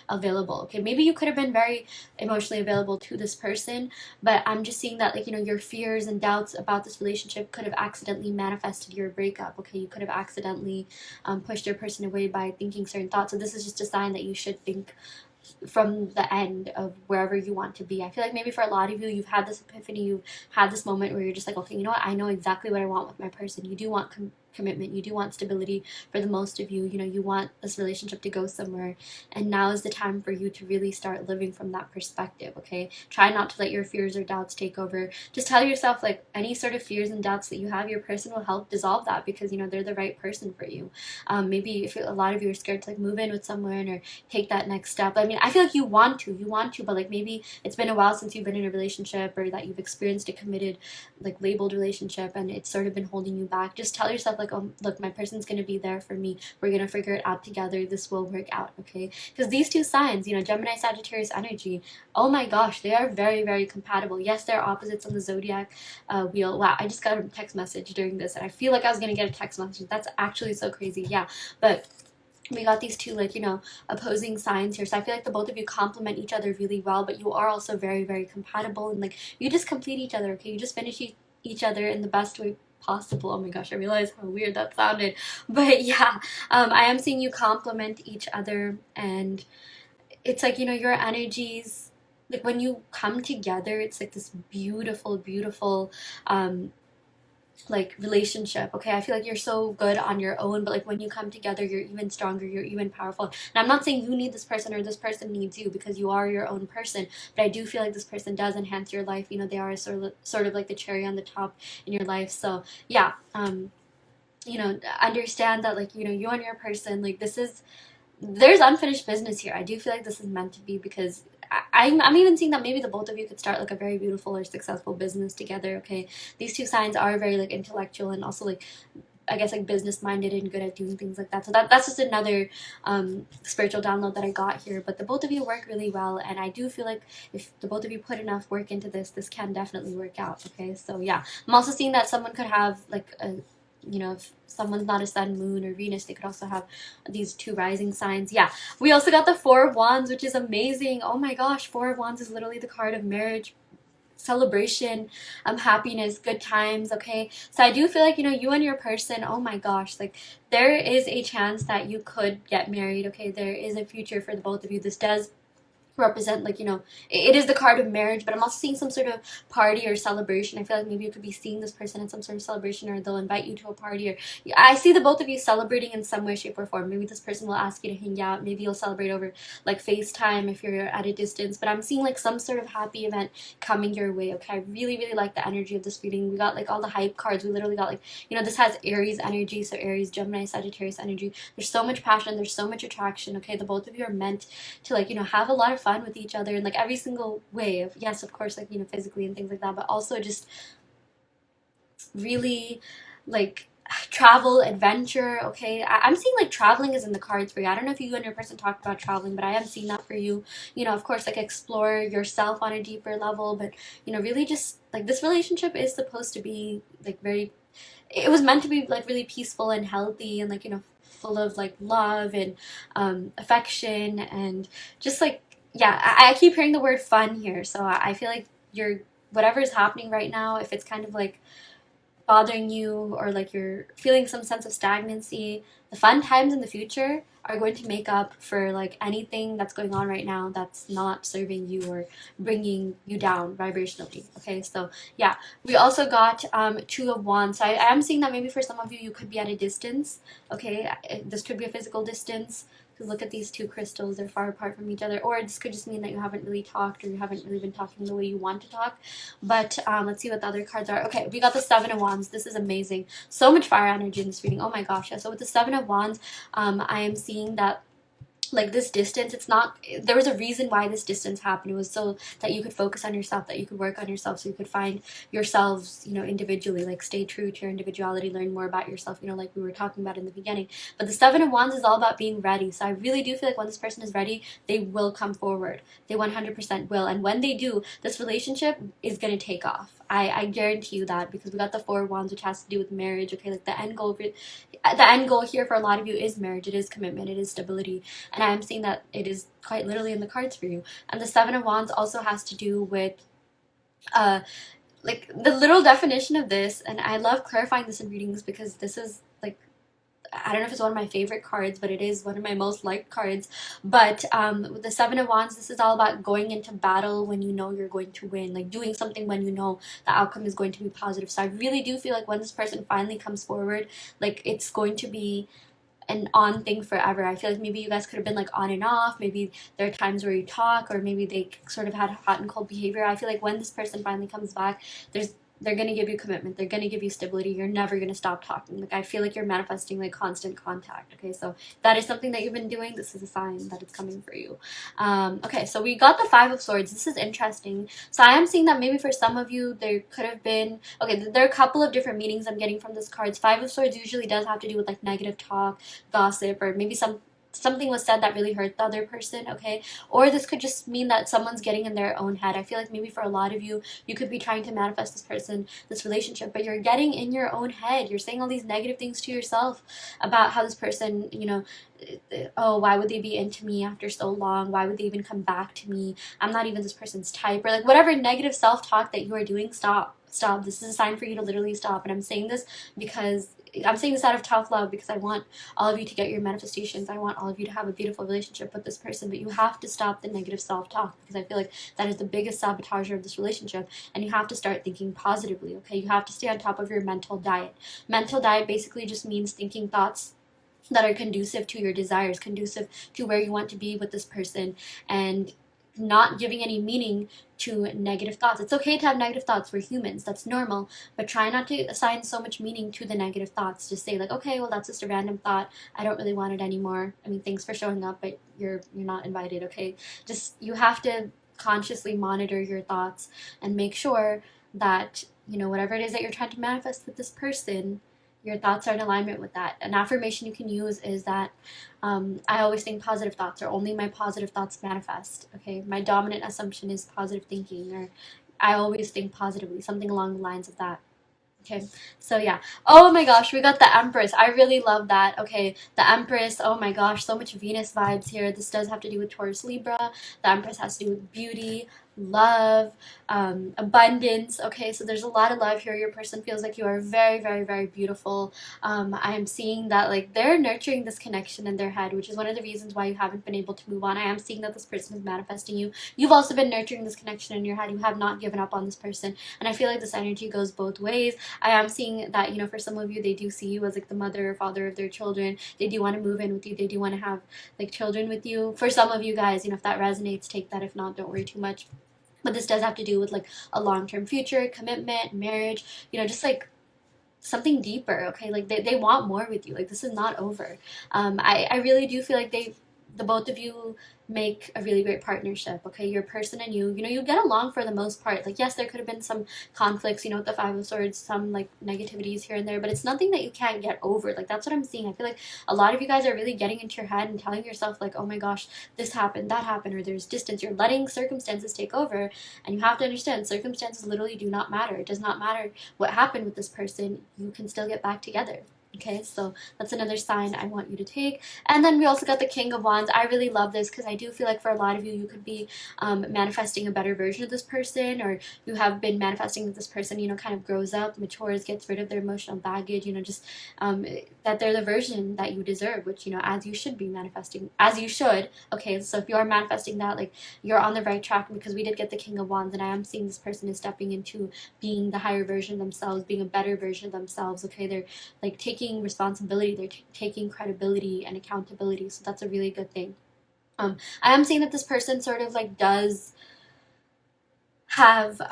available. Okay, maybe you could have been very emotionally available to this person, but I'm just seeing that, like, your fears and doubts about this relationship could have accidentally manifested your breakup. Okay, you could have accidentally pushed your person away by thinking certain thoughts. So this is just a sign that you should think from the end of wherever you want to be. I feel like maybe for a lot of you, you've had this epiphany, you've had this moment where you're just like, okay, you know what, I know exactly what I want with my person. You do want commitment, you do want stability. For the most of you, you want this relationship to go somewhere, and now is the time for you to really start living from that perspective. Okay, try not to let your fears or doubts take over. Just tell yourself, like, any sort of fears and doubts that you have, your person will help dissolve that, because they're the right person for you. Maybe if a lot of you are scared to like move in with someone or take that next step. I mean, I feel like you want to, but like, maybe it's been a while since you've been in a relationship, or that you've experienced a committed, like, labeled relationship, and it's sort of been holding you back. Just tell yourself, like, oh, look, my person's gonna be there for me. We're gonna figure it out together. This will work out, okay? Because these two signs, Gemini, Sagittarius energy, oh my gosh, they are very, very compatible. Yes, they're opposites on the zodiac wheel. Wow, I just got a text message during this, and I feel like I was gonna get a text message. That's actually so crazy. Yeah, but we got these two, like, opposing signs here. So I feel like the both of you complement each other really well, but you are also very, very compatible, and like, you just complete each other, okay? You just finish each other in the best way possible. Oh my gosh, I realize how weird that sounded. But yeah, I am seeing you complement each other, and it's like, your energies, like, when you come together, it's like this beautiful, beautiful like, relationship. Okay, I feel like you're so good on your own, but like, when you come together, you're even stronger, you're even powerful. And I'm not saying you need this person or this person needs you, because you are your own person, but I do feel like this person does enhance your life. They are sort of like the cherry on the top in your life. So yeah, understand that, like, you and your person, like, there's unfinished business here. I do feel like this is meant to be, because I'm even seeing that maybe the both of you could start like a very beautiful or successful business together. Okay, these two signs are very like intellectual, and also like, I guess, like, business minded and good at doing things like that. So that's just another spiritual download that I got here. But the both of you work really well, and I do feel like if the both of you put enough work into this can definitely work out. Okay, so yeah, I'm also seeing that someone could have like a, if someone's not a sun, moon, or Venus, they could also have these two rising signs. Yeah, we also got the Four of Wands, which is amazing. Oh my gosh, Four of Wands is literally the card of marriage. celebration, happiness, good times, okay? So I do feel like, you and your person, oh my gosh, like there is a chance that you could get married, okay? There is a future for the both of you. This does represent, like, it is the card of marriage, but I'm also seeing some sort of party or celebration. I feel like maybe you could be seeing this person at some sort of celebration, or they'll invite you to a party, or I see the both of you celebrating in some way, shape, or form. Maybe this person will ask you to hang out, maybe you'll celebrate over like FaceTime if you're at a distance, but I'm seeing like some sort of happy event coming your way, okay? I really, really like the energy of this reading. We got like all the hype cards. We literally got like, this has Aries energy, so Aries, Gemini, Sagittarius energy. There's so much passion, there's so much attraction, okay? The both of you are meant to, like, have a lot of fun with each other in like every single way of, yes, of course, like, physically and things like that, but also just really like travel, adventure, okay? I'm seeing like traveling is in the cards for you. I don't know if you and your person talked about traveling, but I am seeing that for you. Of course, like explore yourself on a deeper level, but really just like this relationship is supposed to be like very, it was meant to be like really peaceful and healthy, and like, full of like love and affection, and just like, yeah, I keep hearing the word fun here, so I feel like you're, whatever is happening right now, if it's kind of like bothering you, or like you're feeling some sense of stagnancy, the fun times in the future are going to make up for like anything that's going on right now that's not serving you or bringing you down vibrationally, okay? So yeah, we also got Two of Wands. So I am seeing that maybe for some of you, you could be at a distance, okay? This could be a physical distance. Because look at these two crystals, they're far apart from each other. Or this could just mean that you haven't really talked, or you haven't really been talking the way you want to talk. But let's see what the other cards are. Okay, we got the Seven of Wands. This is amazing. So much fire energy in this reading. Oh my gosh. Yeah. So with the Seven of Wands, I am seeing that like this distance, it's not, there was a reason why this distance happened. It was so that you could focus on yourself, that you could work on yourself, so you could find yourselves, individually, like stay true to your individuality, learn more about yourself, like we were talking about in the beginning. But the Seven of Wands is all about being ready. So I really do feel like when this person is ready, they will come forward. They 100% will. And when they do, this relationship is going to take off. I guarantee you that, because we got the Four of Wands, which has to do with marriage, okay? Like the end goal here for a lot of you is marriage. It is commitment. It is stability. And I'm seeing that it is quite literally in the cards for you. And the Seven of Wands also has to do with like the literal definition of this. And I love clarifying this in readings, because this is like, I don't know if it's one of my favorite cards, but it is one of my most liked cards. But with the Seven of Wands, this is all about going into battle when you know you're going to win, like doing something when you know the outcome is going to be positive. So I really do feel like when this person finally comes forward, like it's going to be an on thing forever. I feel like maybe you guys could have been like on and off. Maybe there are times where you talk, or maybe they sort of had hot and cold behavior. I feel like when this person finally comes back, they're going to give you commitment. They're going to give you stability. You're never going to stop talking. Like I feel like you're manifesting like constant contact. Okay, so that is something that you've been doing. This is a sign that it's coming for you. Okay, so we got the Five of Swords. This is interesting. So I am seeing that maybe for some of you, there could have been, okay, there are a couple of different meanings I'm getting from this cards. Five of Swords usually does have to do with like negative talk, gossip, or maybe something was said that really hurt the other person, okay? Or this could just mean that someone's getting in their own head. I feel like maybe for a lot of you, you could be trying to manifest this person, this relationship, but you're getting in your own head. You're saying all these negative things to yourself about how this person, oh, why would they be into me after so long? Why would they even come back to me? I'm not even this person's type. Or like whatever negative self-talk that you are doing, stop. This is a sign for you to literally stop. And I'm saying this out of tough love, because I want all of you to get your manifestations. I want all of you to have a beautiful relationship with this person, but you have to stop the negative self-talk, because I feel like that is the biggest sabotager of this relationship, and you have to start thinking positively, okay? You have to stay on top of your mental diet. Mental diet basically just means thinking thoughts that are conducive to your desires, conducive to where you want to be with this person, and not giving any meaning to negative thoughts. It's okay to have negative thoughts. We're humans. That's normal. But try not to assign so much meaning to the negative thoughts. Just say like, okay, well, that's just a random thought. I don't really want it anymore. I mean, thanks for showing up, but you're not invited, okay? Just, you have to consciously monitor your thoughts and make sure that, whatever it is that you're trying to manifest with this person, your thoughts are in alignment with that. An affirmation you can use is that I always think positive thoughts, or only my positive thoughts manifest. Okay, my dominant assumption is positive thinking, or I always think positively, something along the lines of that. Okay, so yeah. Oh my gosh, we got the Empress. I really love that. Okay, the Empress. Oh my gosh, so much Venus vibes here. This does have to do with Taurus Libra. The Empress has to do with beauty, love, abundance. Okay, so there's a lot of love here. Your person feels like you are very, very, very beautiful. I am seeing that like they're nurturing this connection in their head, which is one of the reasons why you haven't been able to move on. I am seeing that this person is manifesting you. You've also been nurturing this connection in your head. You have not given up on this person, and I feel like this energy goes both ways. I am seeing that, you know, for some of you, they do see you as like the mother or father of their children. They do want to move in with you. They do want to have like children with you. For some of you guys, you know, if that resonates, take that. If not, don't worry too much. But this does have to do with like a long-term future, commitment, marriage, you know, just like something deeper. Okay, like they want more with you. Like this is not over. I really do feel like the both of you make a really great partnership. Okay, your person and you know, you get along for the most part. Like yes, there could have been some conflicts, you know, with the Five of Swords, some like negativities here and there, but it's nothing that you can't get over. Like that's what I'm seeing. I feel like a lot of you guys are really getting into your head and telling yourself like, oh my gosh, this happened, that happened, or there's distance. You're letting circumstances take over, and you have to understand circumstances literally do not matter. It does not matter what happened with this person. You can still get back together. Okay, so that's another sign I want you to take. And then we also got the King of Wands. I really love this because I do feel like for a lot of you, you could be manifesting a better version of this person, or you have been manifesting that this person, you know, kind of grows up, matures, gets rid of their emotional baggage, you know, just that they're the version that you deserve, which, you know, as you should be manifesting, as you should. Okay, so if you are manifesting that, like, you're on the right track, because we did get the King of Wands, and I am seeing this person is stepping into being the higher version of themselves, being a better version of themselves. Okay, they're like taking responsibility, they're taking credibility and accountability, so that's a really good thing. I am seeing that this person sort of like does have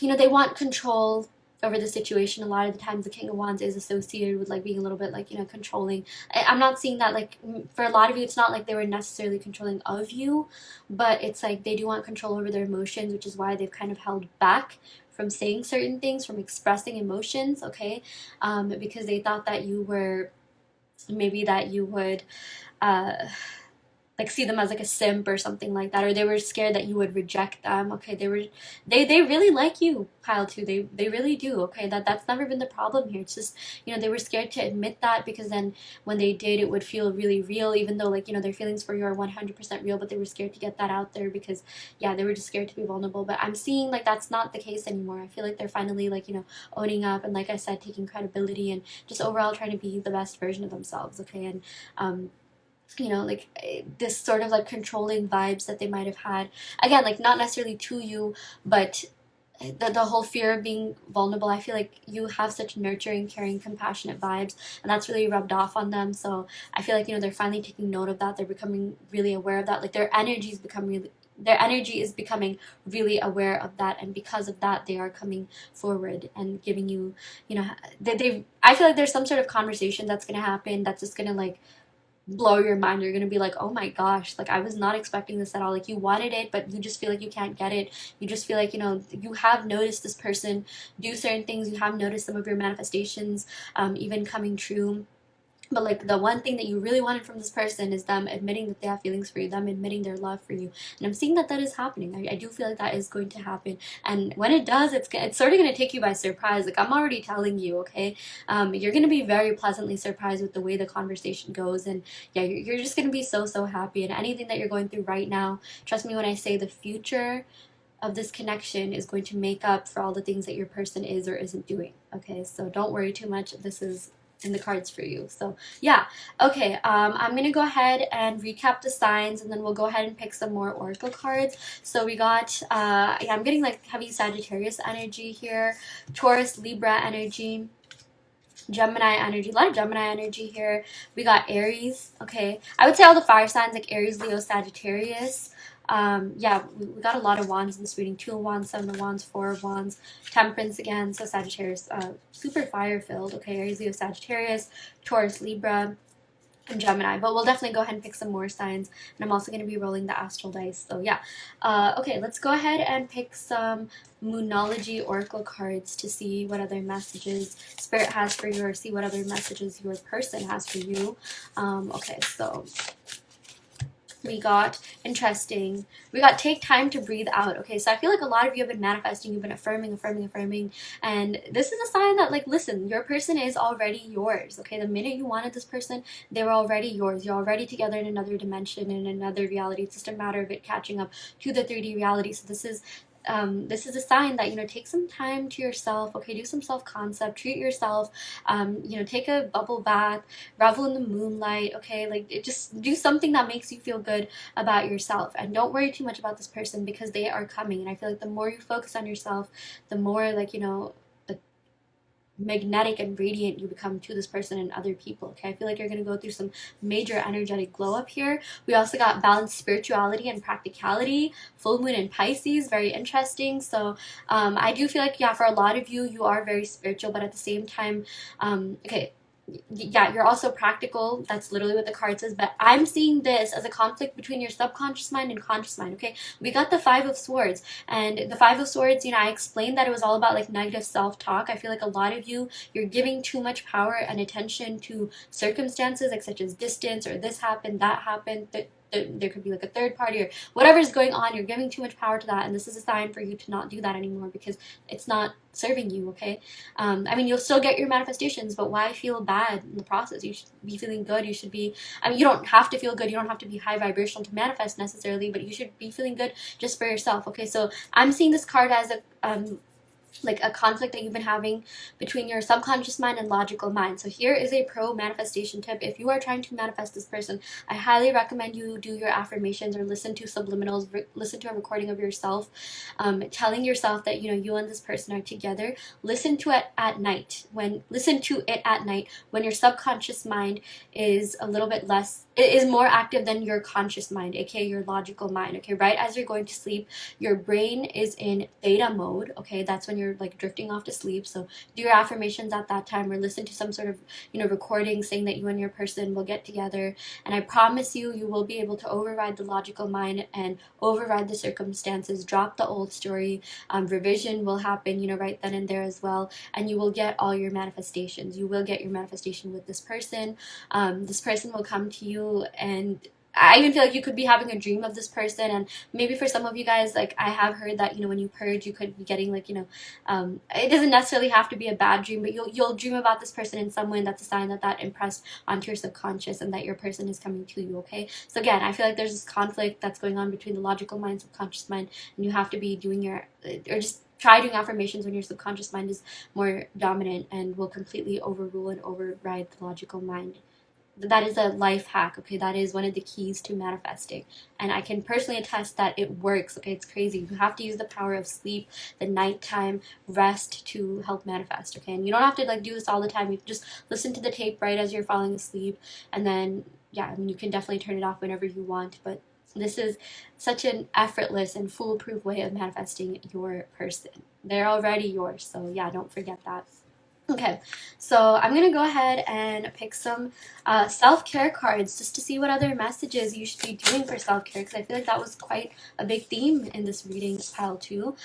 you know, they want control over the situation. A lot of the times the King of Wands is associated with like being a little bit like, you know, controlling. I'm not seeing that like for a lot of you it's not like they were necessarily controlling of you, but it's like they do want control over their emotions, which is why they've kind of held back from saying certain things, from expressing emotions. Okay, because they thought that you were, maybe that you would like see them as like a simp or something like that, or they were scared that you would reject them. Okay, they really like you, pile two. They really do. Okay, that's never been the problem here. It's just, you know, they were scared to admit that, because then when they did, it would feel really real, even though like, you know, their feelings for you are 100% real, but they were scared to get that out there because, yeah, they were just scared to be vulnerable. But I'm seeing like that's not the case anymore. I feel like they're finally like, you know, owning up, and like I said, taking credibility, and just overall trying to be the best version of themselves. Okay, and you know, like this sort of like controlling vibes that they might have had, again, like not necessarily to you, but the whole fear of being vulnerable. I feel like you have such nurturing, caring, compassionate vibes, and that's really rubbed off on them. So I feel like, you know, they're finally taking note of that. They're becoming really aware of that. Like their energy is becoming really aware of that, and because of that they are coming forward and giving you, you know, they I feel like there's some sort of conversation that's going to happen that's just going to like blow your mind. You're gonna be like, oh my gosh, like I was not expecting this at all. Like you wanted it, but you just feel like you can't get it. You just feel like, you know, you have noticed this person do certain things. You have noticed some of your manifestations even coming true. But like the one thing that you really wanted from this person is them admitting that they have feelings for you, them admitting their love for you. And I'm seeing that that is happening. I do feel like that is going to happen. And when it does, it's sort of going to take you by surprise. Like I'm already telling you, okay? You're going to be very pleasantly surprised with the way the conversation goes. And yeah, you're just going to be so, so happy. And anything that you're going through right now, trust me when I say the future of this connection is going to make up for all the things that your person is or isn't doing. Okay, so don't worry too much. This is in the cards for you. So yeah, okay, I'm gonna go ahead and recap the signs, and then we'll go ahead and pick some more oracle cards. So we got yeah, I'm getting like heavy Sagittarius energy here, Taurus, Libra energy, Gemini energy, a lot of Gemini energy here. We got Aries. Okay, I would say all the fire signs like Aries, Leo, Sagittarius. Yeah, we got a lot of wands in this reading. 2 of wands, 7 of wands, 4 of wands, Temperance again. So Sagittarius, super fire filled. Okay, Aries, Leo, Sagittarius, Taurus, Libra, and Gemini. But we'll definitely go ahead and pick some more signs, and I'm also going to be rolling the astral dice. So yeah, okay, let's go ahead and pick some Moonology oracle cards to see what other messages Spirit has for you, or see what other messages your person has for you. Okay, so We got interesting. We got take time to breathe out. Okay, so I feel like a lot of you have been manifesting, you've been affirming, and this is a sign that, like, listen, your person is already yours. Okay, the minute you wanted this person, they were already yours. You're already together in another dimension, in another reality. It's just a matter of it catching up to the 3D reality. So this is a sign that, take some time to yourself. Okay, do some self-concept, treat yourself, take a bubble bath, revel in the moonlight. Okay, like, just do something that makes you feel good about yourself, and don't worry too much about this person, because they are coming. And I feel like the more you focus on yourself, the more, like, the magnetic and radiant you become to this person and other people. Okay, I feel like you're going to go through some major energetic glow up here. We also got balanced spirituality and practicality, full moon in Pisces, very interesting. So I do feel like, yeah, for a lot of you, you are very spiritual, but at the same time, okay, yeah, you're also practical. That's literally what the card says. But I'm seeing this as a conflict between your subconscious mind and conscious mind. Okay, we got the Five of Swords, and the Five of Swords, I explained that it was all about, like, negative self-talk. I feel like a lot of you, you're giving too much power and attention to circumstances, like, such as distance, or this happened, that happened, that there could be, like, a third party, or whatever's going on. You're giving too much power to that, and this is a sign for you to not do that anymore, because it's not serving you. Okay, I mean, you'll still get your manifestations, but why feel bad in the process? You should be feeling good. You should be, I mean, you don't have to feel good. You don't have to be high vibrational to manifest necessarily, but you should be feeling good just for yourself. Okay, so I'm seeing this card as like a conflict that you've been having between your subconscious mind and logical mind. So here is a pro manifestation tip. If you are trying to manifest this person, I highly recommend you do your affirmations, or listen to subliminals, listen to a recording of yourself, telling yourself that, you and this person are together. Listen to it at night. Listen to it at night when your subconscious mind is a little bit less, it is more active than your conscious mind, aka your logical mind. Okay, right as you're going to sleep, your brain is in theta mode. Okay, that's when you're, like, drifting off to sleep. So do your affirmations at that time, or listen to some sort of recording saying that you and your person will get together, and I promise you, you will be able to override the logical mind and override the circumstances, drop the old story. Revision will happen, right then and there as well, and you will get all your manifestations. You will get your manifestation with this person. This person will come to you, and I even feel like you could be having a dream of this person. And maybe for some of you guys, like, I have heard that, when you purge, you could be getting, like, it doesn't necessarily have to be a bad dream, but you'll dream about this person in some way, and that's a sign that impressed onto your subconscious, and that your person is coming to you. Okay, so again, I feel like there's this conflict that's going on between the logical mind and subconscious mind, and you have to be doing or just try doing affirmations when your subconscious mind is more dominant, and will completely overrule and override the logical mind. That is a life hack. Okay, that is one of the keys to manifesting, and I can personally attest that it works. Okay, it's crazy. You have to use the power of sleep, the nighttime rest, to help manifest. Okay, and you don't have to, like, do this all the time. You can just listen to the tape right as you're falling asleep, and then, yeah, I mean, you can definitely turn it off whenever you want, but this is such an effortless and foolproof way of manifesting your person. They're already yours, so yeah, don't forget that. Okay, so I'm going to go ahead and pick some self-care cards, just to see what other messages you should be doing for self-care, because I feel like that was quite a big theme in this reading pile too.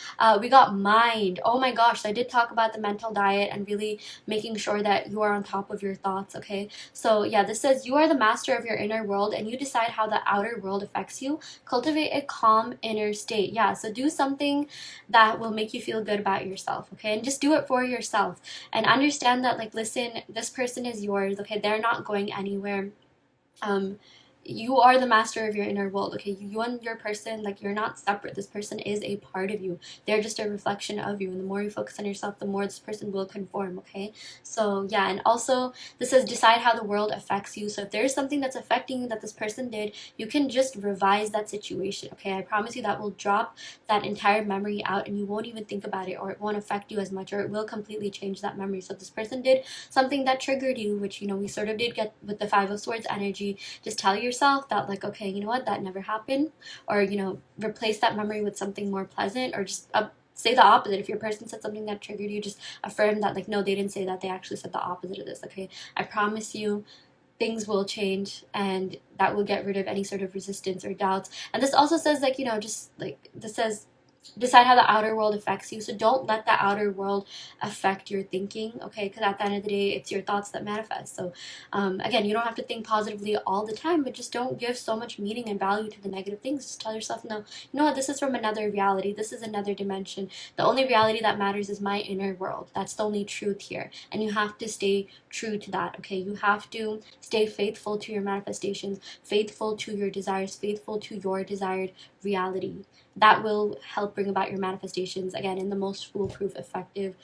We got mind. Oh my gosh, so I did talk about the mental diet and really making sure that you are on top of your thoughts. Okay, so yeah, this says you are the master of your inner world, and you decide how the outer world affects you. Cultivate a calm inner state. Yeah, so do something that will make you feel good about yourself. Okay, and just do it for yourself, and understand that, like, listen, this person is yours. Okay, they're not going anywhere. You are the master of your inner world. Okay, you and your person, like, you're not separate. This person is a part of you. They're just a reflection of you, and the more you focus on yourself, the more this person will conform. Okay, so yeah, and also this says decide how the world affects you. So if there's something that's affecting you that this person did, you can just revise that situation. Okay, I promise you that will drop that entire memory out, and you won't even think about it, or it won't affect you as much, or it will completely change that memory. So if this person did something that triggered you, which, we sort of did get with the Five of Swords energy, just tell yourself that, like, okay, you know what, that never happened, or, replace that memory with something more pleasant, or just say the opposite. If your person said something that triggered you, just affirm that, like, no, they didn't say that, they actually said the opposite of this. Okay, I promise you things will change, and that will get rid of any sort of resistance or doubts. And this also says, like, just like this says, decide how the outer world affects you. So don't let the outer world affect your thinking, okay? Because at the end of the day, it's your thoughts that manifest. So again, you don't have to think positively all the time, but just don't give so much meaning and value to the negative things. Just tell yourself, no, you know what, this is from another reality, this is another dimension. The only reality that matters is my inner world. That's the only truth here, and you have to stay true to that, okay? You have to stay faithful to your manifestations, faithful to your desires, faithful to your desired reality. That will help bring about your manifestations again in the most foolproof, effective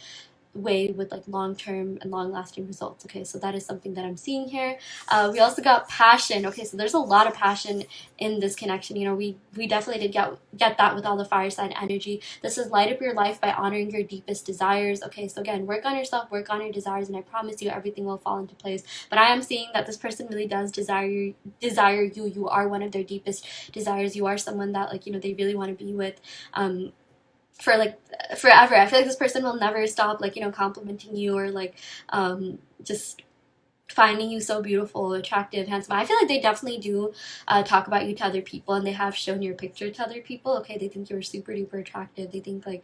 way with like long-term and long-lasting results. Okay, so that is something that I'm seeing here. We also got passion. Okay, so there's a lot of passion in this connection. You know, we definitely did get that with all the fire sign energy. This is light up your life by honoring your deepest desires. Okay, so again, work on yourself, work on your desires, and I promise you everything will fall into place. But I am seeing that this person really does desire you. You are one of their deepest desires. You are someone that, like, you know, they really want to be with for like forever. I feel like this person will never stop, like, you know, complimenting you, or like just finding you so beautiful, attractive, handsome. I feel like they definitely do talk about you to other people, and they have shown your picture to other people. Okay, they think you're super duper attractive. They think like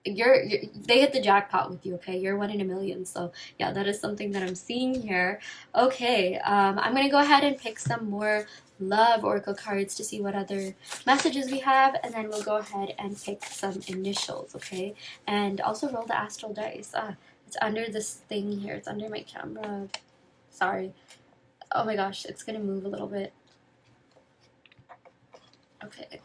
they hit the jackpot with you. Okay, you're one in a million. So yeah, that is something that I'm seeing here. Okay, I'm gonna go ahead and pick some more love oracle cards to see what other messages we have, and then we'll go ahead and pick some initials. Okay, and also roll the astral dice. It's under this thing here. It's under my camera. Sorry. Oh my gosh, it's gonna move a little bit. Okay,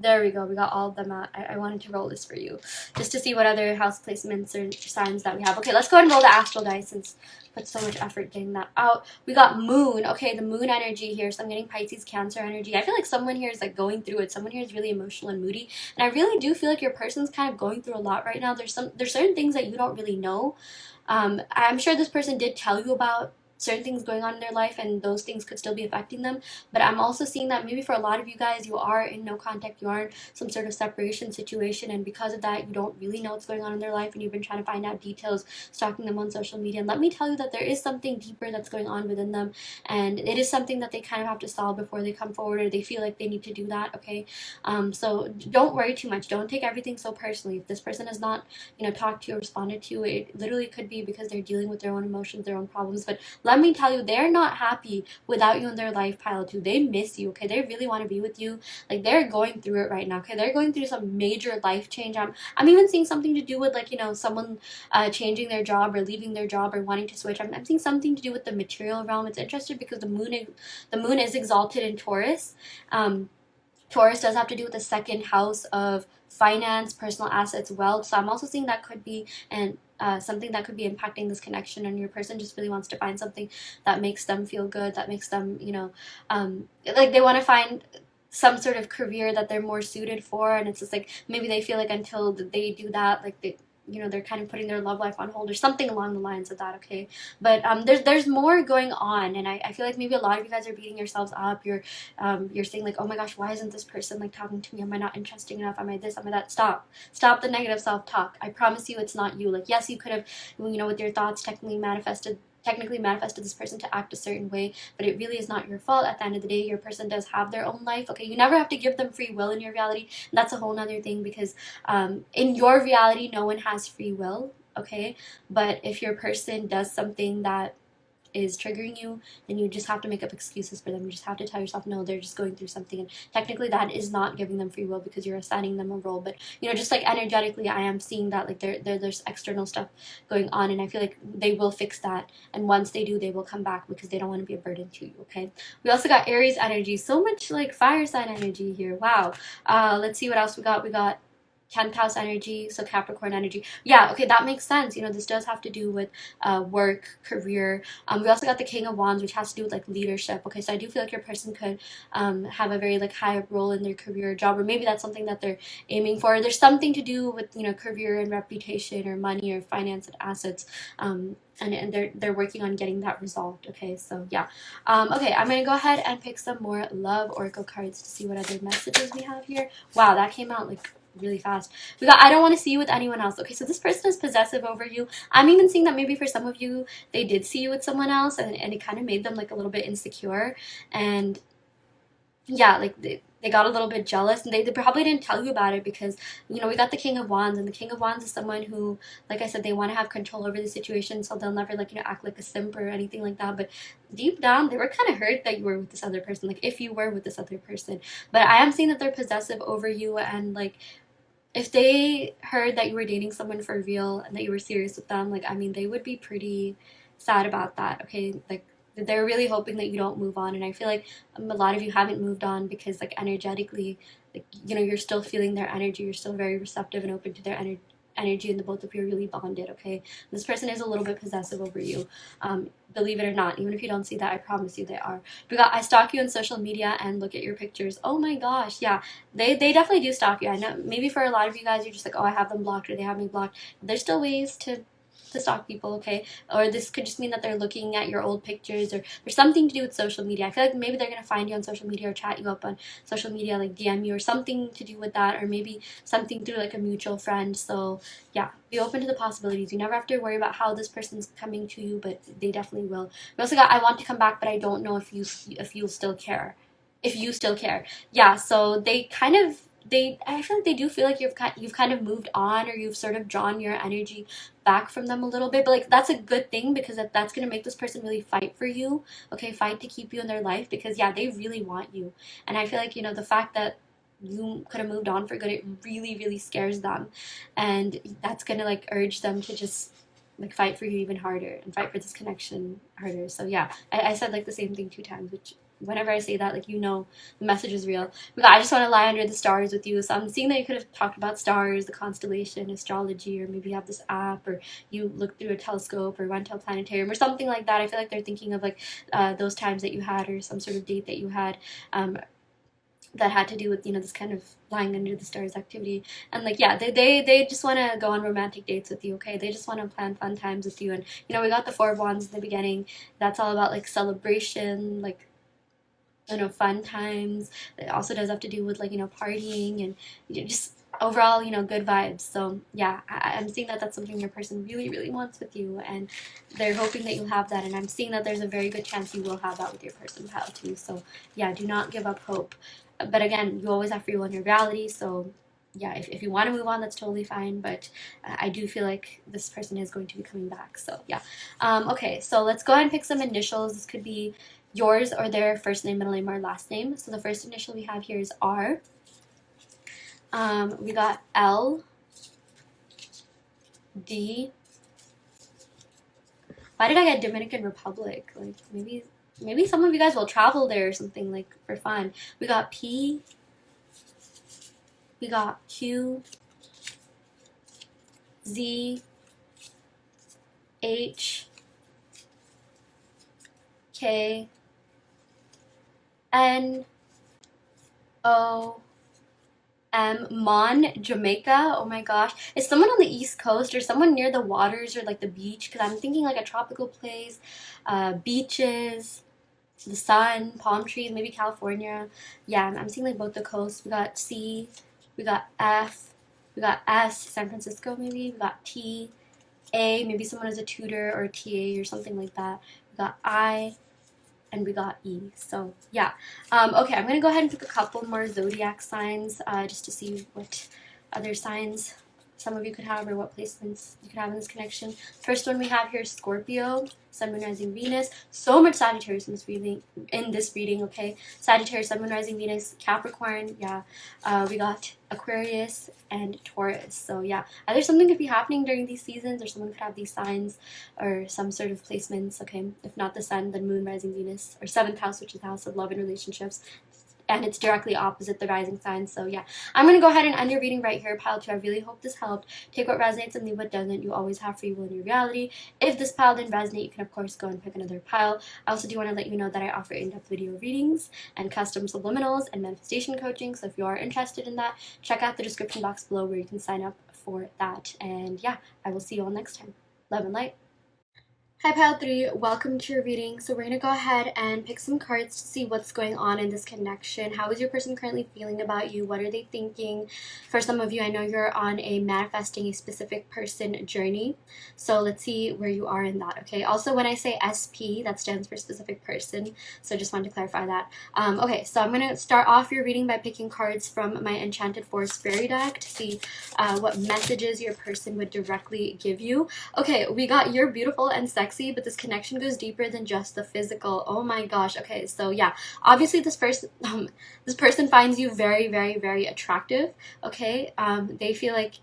there we go. We got all of them out. I wanted to roll this for you, just to see what other house placements or signs that we have. Okay, let's go ahead and roll the astral dice, since I put so much effort getting that out. We got moon. Okay, the moon energy here. So I'm getting Pisces, Cancer energy. I feel like someone here is like going through it. Someone here is really emotional and moody, and I really do feel like your person's kind of going through a lot right now. There's certain things that you don't really know. I'm sure this person did tell you about certain things going on in their life, and those things could still be affecting them, but I'm also seeing that maybe for a lot of you guys, you are in no contact, you are in some sort of separation situation, and because of that, you don't really know what's going on in their life, and you've been trying to find out details, stalking them on social media. And let me tell you that there is something deeper that's going on within them, and it is something that they kind of have to solve before they come forward, or they feel like they need to do that. Okay, so don't worry too much, don't take everything so personally. If this person has not, you know, talked to you or responded to you, it literally could be because they're dealing with their own emotions, their own problems. But let me tell you, they're not happy without you in their life, pile too. They miss you, okay? They really want to be with you. Like, they're going through it right now, okay? They're going through some major life change. I'm even seeing something to do with, like, you know, someone changing their job or leaving their job or wanting to switch. I'm seeing something to do with the material realm. It's interesting because the moon is exalted in Taurus. Taurus does have to do with the second house of finance, personal assets, wealth. So I'm also seeing that could be something that could be impacting this connection, and your person just really wants to find something that makes them feel good, that makes them, you know, like they want to find some sort of career that they're more suited for, and it's just like maybe they feel like until they do that, like they, you know, they're kind of putting their love life on hold or something along the lines of that. Okay, but there's more going on, and I feel like maybe a lot of you guys are beating yourselves up. You're saying like, oh my gosh, why isn't this person like talking to me? Am I not interesting enough? Am I this? Am I that? Stop the negative self-talk. I promise you it's not you. Like, yes, you could have, you know, with your thoughts technically manifested this person to act a certain way, but it really is not your fault. At the end of the day, your person does have their own life. Okay, you never have to give them free will in your reality, and that's a whole nother thing, because in your reality no one has free will. Okay, but if your person does something that is triggering you, then you just have to make up excuses for them. You just have to tell yourself, no, they're just going through something, and technically that is not giving them free will because you're assigning them a role. But you know, just like energetically, I am seeing that like there's external stuff going on, and I feel like they will fix that, and once they do, they will come back because they don't want to be a burden to you. Okay, we also got Aries energy, so much like fire sign energy here. Wow. Let's see what else we got. We got 10th house energy, so Capricorn energy. Yeah, okay, that makes sense. You know, this does have to do with work, career. We also got the King of Wands, which has to do with like leadership. Okay, so I do feel like your person could have a very like high role in their career or job, or maybe that's something that they're aiming for. There's something to do with, you know, career and reputation or money or finance and assets. And they're working on getting that resolved. Okay, so yeah. Okay, I'm gonna go ahead and pick some more love oracle cards to see what other messages we have here. Wow, that came out like really fast. We got, I don't want to see you with anyone else. Okay, so this person is possessive over you. I'm even seeing that maybe for some of you, they did see you with someone else, and it kind of made them like a little bit insecure. And yeah, like they they got a little bit jealous, and they probably didn't tell you about it because, you know, we got the King of Wands, and the King of Wands is someone who, like I said, they want to have control over the situation, so they'll never, like, you know, act like a simp or anything like that. But deep down, they were kind of hurt that you were with this other person, like if you were with this other person. But I am seeing that they're possessive over you, and like if they heard that you were dating someone for real and that you were serious with them, like, I mean, they would be pretty sad about that, okay? Like, they're really hoping that you don't move on. And I feel like a lot of you haven't moved on because, like, energetically, like, you know, you're still feeling their energy. You're still very receptive and open to their energy, and the both of you are really bonded, okay? This person is a little bit possessive over you. Believe it or not, even if you don't see that, I promise you they are. Because I stalk you on social media and look at your pictures. Oh my gosh, yeah, they definitely do stalk you. I know maybe for a lot of you guys, you're just like, oh, I have them blocked or they have me blocked. There's still ways to stalk people, okay? Or this could just mean that they're looking at your old pictures, or there's something to do with social media. I feel like maybe they're gonna find you on social media or chat you up on social media, like DM you or something to do with that, or maybe something through like a mutual friend. So yeah, be open to the possibilities. You never have to worry about how this person's coming to you, but they definitely will. We also got I want to come back, but I don't know if you still care. If you still care. Yeah, so they kind of I feel like they do feel like you've kind of moved on, or you've sort of drawn your energy back from them a little bit, but like that's a good thing because that's going to make this person really fight for you, okay? Fight to keep you in their life because yeah, they really want you. And I feel like, you know, the fact that you could have moved on for good, it really really scares them, and that's going to like urge them to just like fight for you even harder and fight for this connection harder. So yeah, I said like the same thing 2 times, which whenever I say that, like, you know, the message is real. But I just want to lie under the stars with you. So I'm seeing that you could have talked about stars, the constellation, astrology, or maybe you have this app, or you look through a telescope, or went to a planetarium, or something like that. I feel like they're thinking of like those times that you had, or some sort of date that you had. That had to do with, you know, this kind of lying under the stars activity. And like yeah, they just want to go on romantic dates with you, okay? They just want to plan fun times with you. And you know, we got the Four of Wands in the beginning. That's all about like celebration, like, you know, fun times. It also does have to do with like, you know, partying and, you know, just overall, you know, good vibes. So yeah, I'm seeing that that's something your person really really wants with you, and they're hoping that you'll have that. And I'm seeing that there's a very good chance you will have that with your person, pal, too. So yeah, do not give up hope. But again, you always have free will in your reality. So yeah, if you want to move on, that's totally fine. But I do feel like this person is going to be coming back. So yeah. Okay, so let's go ahead and pick some initials. This could be yours or their first name, middle name, or last name. So the first initial we have here is R. We got L, D. Why did I get Dominican Republic? Like maybe some of you guys will travel there or something, like for fun. We got P. We got Q, Z, H, K, N, O, M. Mon, Jamaica. Oh my gosh. Is someone on the East Coast or someone near the waters or like the beach? Because I'm thinking like a tropical place, beaches, the sun, palm trees, maybe California. Yeah, I'm seeing like both the coasts. We got C, we got F, we got S, San Francisco maybe. We got T, A, maybe someone is a tutor or a TA or something like that. We got I, and we got E. So yeah. Okay, I'm gonna go ahead and pick a couple more zodiac signs just to see what other signs some of you could have, or what placements you could have in this connection. First one we have here is Scorpio, Sun, Moon, Rising, Venus. So much Sagittarius in this reading, okay? Sagittarius, Sun, Moon, Rising, Venus, Capricorn, yeah. We got Aquarius and Taurus. So yeah, either something could be happening during these seasons, or someone could have these signs or some sort of placements, okay? If not the Sun, then Moon, Rising, Venus, or 7th house, which is the house of love and relationships. And it's directly opposite the rising sign. So yeah, I'm going to go ahead and end your reading right here, pile 2. I really hope this helped. Take what resonates and leave what doesn't. You always have free will in your reality. If this pile didn't resonate, you can of course go and pick another pile. I also do want to let you know that I offer in-depth video readings and custom subliminals and manifestation coaching. So if you are interested in that, check out the description box below where you can sign up for that. And yeah, I will see you all next time. Love and light. Hi Pile 3, welcome to your reading. So we're going to go ahead and pick some cards to see what's going on in this connection. How is your person currently feeling about you? What are they thinking? For some of you, I know you're on a manifesting a specific person journey. So let's see where you are in that, okay? Also, when I say SP, that stands for specific person. So just wanted to clarify that. Okay, so I'm going to start off your reading by picking cards from my Enchanted Forest Fairy deck to see what messages your person would directly give you. Okay, we got you're beautiful and sexy, but this connection goes deeper than just the physical. Oh my gosh. Okay, so yeah, obviously this person finds you very, very, very attractive. Okay, they feel like,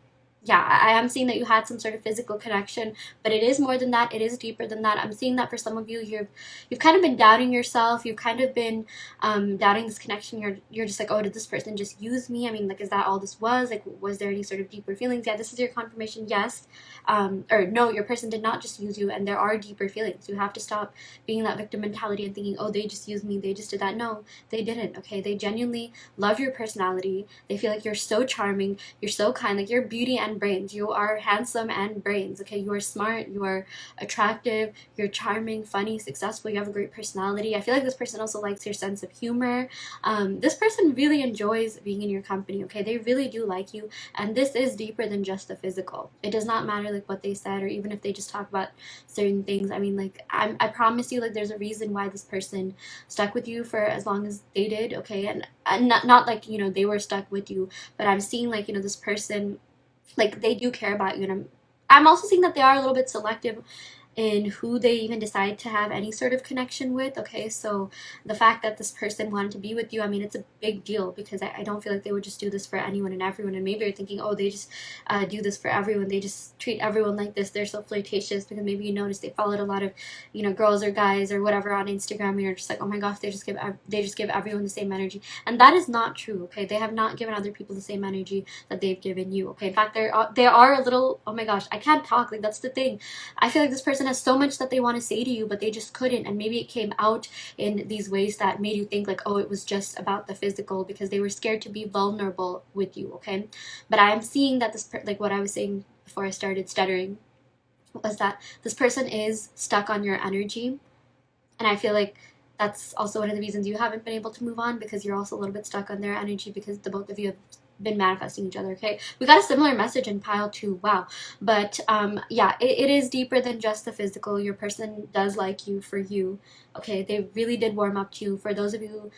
yeah, I am seeing that you had some sort of physical connection, but it is more than that. It is deeper than that. I'm seeing that for some of you, you've kind of been doubting yourself. You've kind of been doubting this connection. You're just like, oh, did this person just use me? I mean, like, is that all this was? Like, was there any sort of deeper feelings? Yeah, this is your confirmation. Yes, or no, your person did not just use you, and there are deeper feelings. You have to stop being that victim mentality and thinking, oh, they just used me. They just did that. No, they didn't. Okay, they genuinely love your personality. They feel like you're so charming. You're so kind. Like, you're beauty and brains. You are handsome and brains. Okay, you are smart, you are attractive, you're charming, funny, successful, you have a great personality. I feel like this person also likes your sense of humor. This person really enjoys being in your company. Okay, they really do like you, and this is deeper than just the physical. It does not matter like what they said, or even if they just talk about certain things. I mean, like, I promise you, like, there's a reason why this person stuck with you for as long as they did. Okay, and not like, you know, they were stuck with you, but I'm seeing, like, you know, this person, like, they do care about you, and I'm also seeing that they are a little bit selective in who they even decide to have any sort of connection with. Okay, so the fact that this person wanted to be with you, I mean, it's a big deal, because I don't feel like they would just do this for anyone and everyone. And maybe you're thinking, oh, they just do this for everyone, they just treat everyone like this, they're so flirtatious, because maybe you notice they followed a lot of, you know, girls or guys or whatever on Instagram, and you're just like, oh my gosh, they just give everyone the same energy. And that is not true. Okay, they have not given other people the same energy that they've given you. Okay, in fact, they are a little, oh my gosh, I can't talk, like, that's the thing. I feel like this person has so much that they want to say to you, but they just couldn't, and maybe it came out in these ways that made you think like, oh, it was just about the physical, because they were scared to be vulnerable with you. Okay, but I am seeing that like what I was saying before I started stuttering, was that this person is stuck on your energy, and I feel like that's also one of the reasons you haven't been able to move on, because you're also a little bit stuck on their energy, because the both of you have been manifesting each other. Okay, we got a similar message in pile 2. Wow. But yeah, it is deeper than just the physical. Your person does like you for you. Okay, they really did warm up to you. For those of you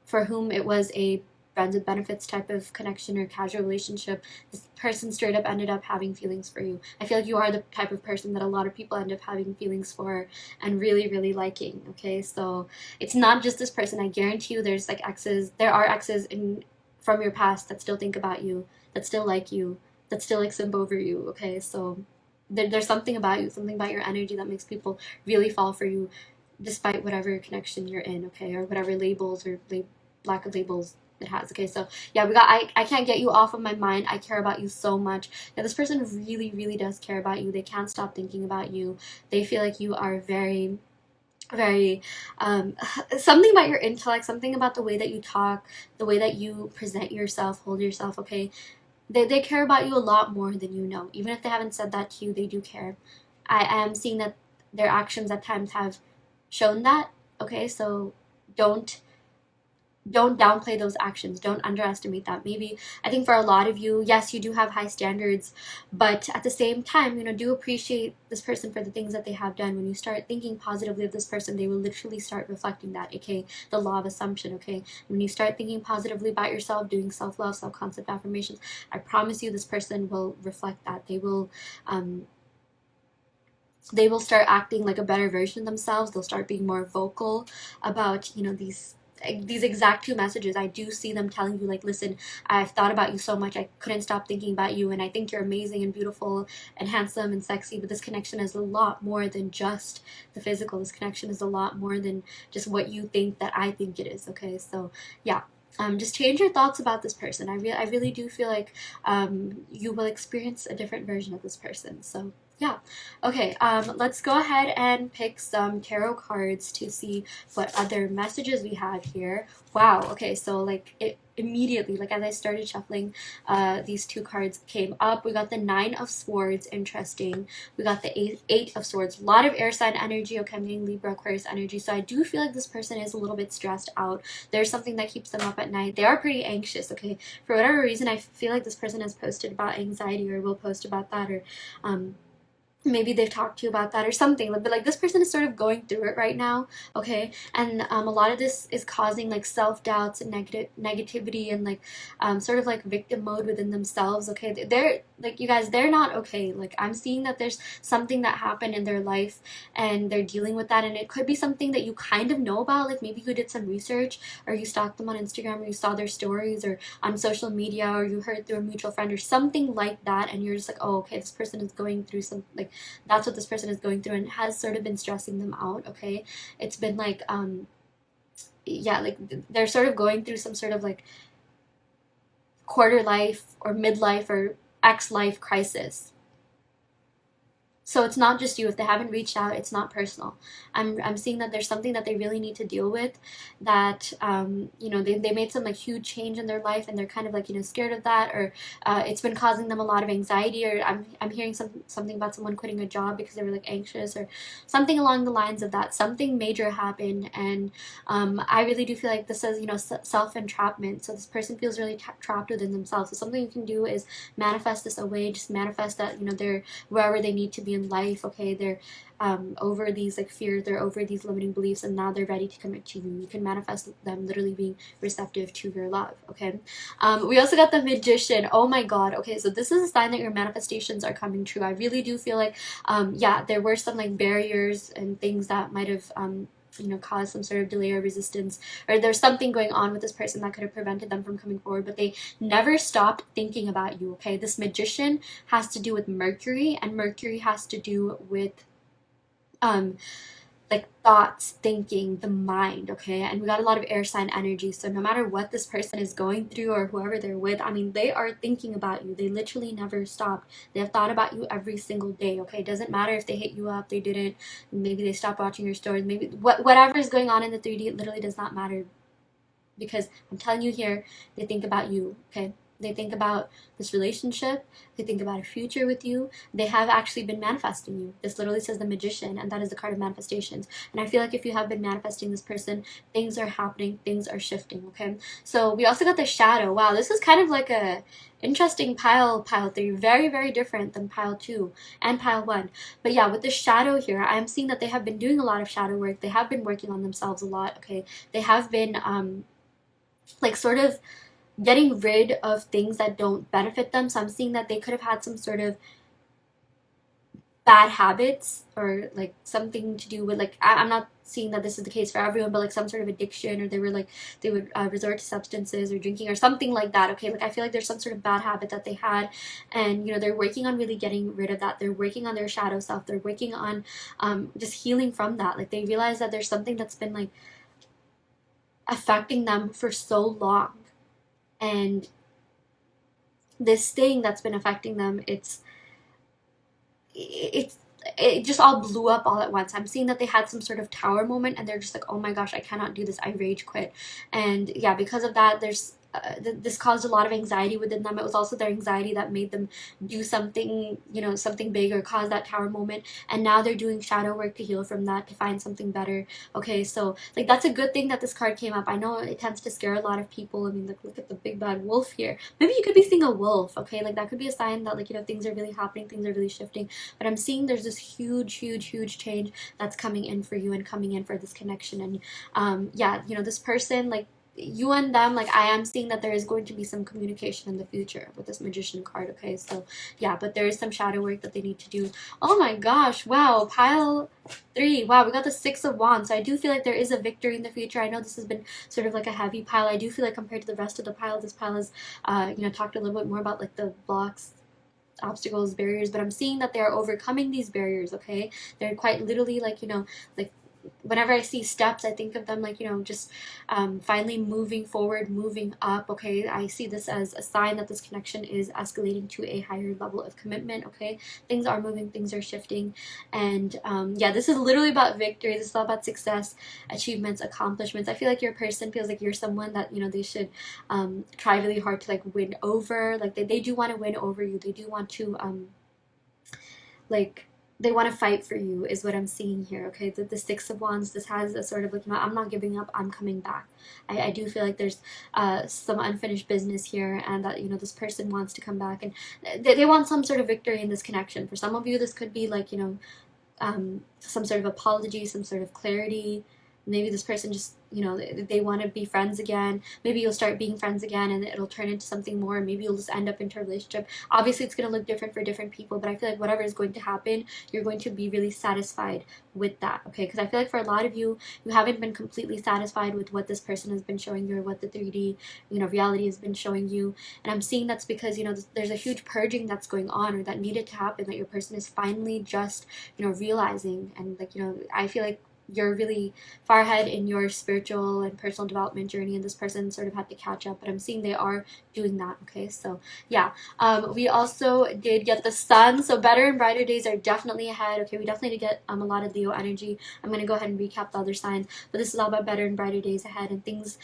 for whom it was a friends with benefits type of connection or casual relationship, this person straight up ended up having feelings for you. I feel like you are the type of person that a lot of people end up having feelings for and really, really liking. Okay, so it's not just this person. I guarantee you there's like exes, there are exes from your past that still think about you, that still like you, that still like simp over you. Okay, so there's something about you, something about your energy that makes people really fall for you, despite whatever connection you're in. Okay, or whatever labels or lack of labels it has. Okay, so yeah, we got I can't get you off of my mind. I care about you so much. Yeah, this person really, really does care about you. They can't stop thinking about you. They feel like you are very, very something about your intellect, something about the way that you talk, the way that you present yourself, hold yourself. Okay, they care about you a lot more than you know. Even if they haven't said that to you, they do care. I am seeing that their actions at times have shown that. Okay, so don't downplay those actions. Don't underestimate that. Maybe, I think for a lot of you, yes, you do have high standards, but at the same time, you know, do appreciate this person for the things that they have done. When you start thinking positively of this person, they will literally start reflecting that. Okay, the law of assumption. Okay, when you start thinking positively about yourself, doing self-love, self-concept affirmations, I promise you this person will reflect that. They will start acting like a better version of themselves. They'll start being more vocal about, you know, these exact 2 messages. I do see them telling you, like, listen, I've thought about you so much, I couldn't stop thinking about you, and I think you're amazing and beautiful and handsome and sexy, but this connection is a lot more than just the physical. This connection is a lot more than just what you think that I think it is. Okay, so yeah, just change your thoughts about this person. I really do feel like you will experience a different version of this person. So Yeah. Okay, let's go ahead and pick some tarot cards to see what other messages we have here. Wow, okay, so like it immediately, like as I started shuffling, these two cards came up. We got the Nine of Swords, interesting. We got the Eight of Swords, a lot of air sign energy. Okay, I'm getting Libra, Aquarius energy. So I do feel like this person is a little bit stressed out. There's something that keeps them up at night. They are pretty anxious, okay? For whatever reason, I feel like this person has posted about anxiety or will post about that, or maybe they've talked to you about that or something, but like this person is sort of going through it right now, okay? And a lot of this is causing like self-doubts and negativity and like sort of like victim mode within themselves, okay? They're like, you guys, they're not okay. Like I'm seeing that there's something that happened in their life and they're dealing with that, and it could be something that you kind of know about, like maybe you did some research or you stalked them on Instagram or you saw their stories or on social media or you heard through a mutual friend or something like that, and you're just like, oh, okay, this person is going through some, like that's what this person is going through and has sort of been stressing them out, okay? It's been like yeah, like they're sort of going through some sort of like quarter life or midlife or X life crisis. So it's not just you. If they haven't reached out, it's not personal. I'm seeing that there's something that they really need to deal with, that you know, they made some like huge change in their life and they're kind of like, you know, scared of that, or it's been causing them a lot of anxiety, or I'm hearing something about someone quitting a job because they were like anxious or something along the lines of that. Something major happened, and I really do feel like this is, you know, self-entrapment. So this person feels really trapped within themselves. So something you can do is manifest this away. Just manifest that, you know, they're wherever they need to be in life, okay? They're over these like fears, they're over these limiting beliefs, and now they're ready to commit to you. You can manifest them literally being receptive to your love, okay? We also got the Magician. Oh my god, okay, so this is a sign that your manifestations are coming true. I really do feel like yeah, there were some like barriers and things that might have you know, cause some sort of delay or resistance, or there's something going on with this person that could have prevented them from coming forward, but they never stopped thinking about you, okay? This Magician has to do with Mercury, and Mercury has to do with um like thoughts, thinking, the mind, okay? And we got a lot of air sign energy, so no matter what this person is going through or whoever they're with, I mean, they are thinking about you. They literally never stop. They have thought about you every single day, okay? It doesn't matter if they hit you up, they didn't, maybe they stopped watching your stories, maybe whatever is going on in the 3D, it literally does not matter, because I'm telling you here, they think about you, okay? They think about this relationship. They think about a future with you. They have actually been manifesting you. This literally says the Magician, and that is the card of manifestations. And I feel like if you have been manifesting this person, things are happening, things are shifting, okay? So we also got the Shadow. Wow, this is kind of like a interesting pile 3. Very, very different than pile 2 and pile 1. But yeah, with the Shadow here, I'm seeing that they have been doing a lot of shadow work. They have been working on themselves a lot, okay? They have been like sort of getting rid of things that don't benefit them. So I'm seeing that they could have had some sort of bad habits, or like something to do with like, I'm not seeing that this is the case for everyone, but like some sort of addiction, or they were like, they would resort to substances or drinking or something like that, okay? Like I feel like there's some sort of bad habit that they had, and you know, they're working on really getting rid of that. They're working on their shadow self. They're working on just healing from that. Like they realize that there's something that's been like affecting them for so long, and this thing that's been affecting them, it's it just all blew up all at once. I'm seeing that they had some sort of tower moment, and they're just like, oh my gosh, I cannot do this, I rage quit. And yeah, because of that, there's this caused a lot of anxiety within them. It was also their anxiety that made them do something, you know, something big, or cause that tower moment. And now they're doing shadow work to heal from that, to find something better. Okay, so like that's a good thing that this card came up. I know it tends to scare a lot of people. I mean, like look at the big bad wolf here. Maybe you could be seeing a wolf, okay? Like that could be a sign that like, you know, things are really happening, things are really shifting. But I'm seeing there's this huge change that's coming in for you and coming in for this connection. And yeah, you know, this person, like you and them, like I am seeing that there is going to be some communication in the future with this Magician card, okay? So yeah, but there is some shadow work that they need to do. Oh my gosh, wow, pile 3. Wow, we got the 6 of Wands. So I do feel like there is a victory in the future. I know this has been sort of like a heavy pile. I do feel like compared to the rest of the pile, this pile has you know, talked a little bit more about like the blocks, obstacles, barriers, but I'm seeing that they are overcoming these barriers, okay? They're quite literally like, you know, like whenever I see steps, I think of them like, you know, just finally moving forward, moving up. Okay, I see this as a sign that this connection is escalating to a higher level of commitment. Okay, things are moving, things are shifting, and yeah, this is literally about victory. This is all about success, achievements, accomplishments. I feel like your person feels like you're someone that, you know, they should try really hard to like win over. Like they do want to win over you. They do want to like they want to fight for you is what I'm seeing here. Okay, the Six of Wands, this has a sort of like, I'm not giving up, I'm coming back. I do feel like there's some unfinished business here, and that, you know, this person wants to come back, and they want some sort of victory in this connection. For some of you, this could be like, you know, some sort of apology, some sort of clarity. Maybe this person just, you know, they want to be friends again. Maybe you'll start being friends again and it'll turn into something more. Maybe you'll just end up into a relationship. Obviously, it's going to look different for different people, but I feel like whatever is going to happen, you're going to be really satisfied with that, okay? Because I feel like for a lot of you, you haven't been completely satisfied with what this person has been showing you, or what the 3D, you know, reality has been showing you. And I'm seeing that's because, you know, there's a huge purging that's going on, or that needed to happen, that your person is finally just, you know, realizing. And like, you know, I feel like you're really far ahead in your spiritual and personal development journey, and this person sort of had to catch up, but I'm seeing they are doing that. Okay, so yeah, we also did get the sun, so better and brighter days are definitely ahead. Okay, we definitely did get a lot of Leo energy. I'm gonna go ahead and recap the other signs, but this is all about better and brighter days ahead, and things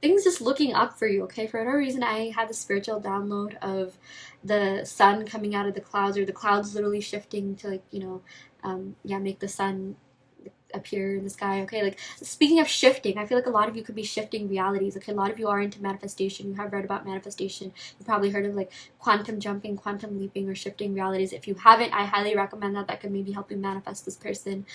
just looking up for you. Okay, for whatever reason, I had the spiritual download of the sun coming out of the clouds, or the clouds literally shifting to, like, you know, yeah, make the sun appear in the sky. Okay, like, speaking of shifting, I feel like a lot of you could be shifting realities. Okay, a lot of you are into manifestation. You have read about manifestation. You've probably heard of like quantum jumping, quantum leaping, or shifting realities. If you haven't, I highly recommend that. That could maybe help you manifest this person.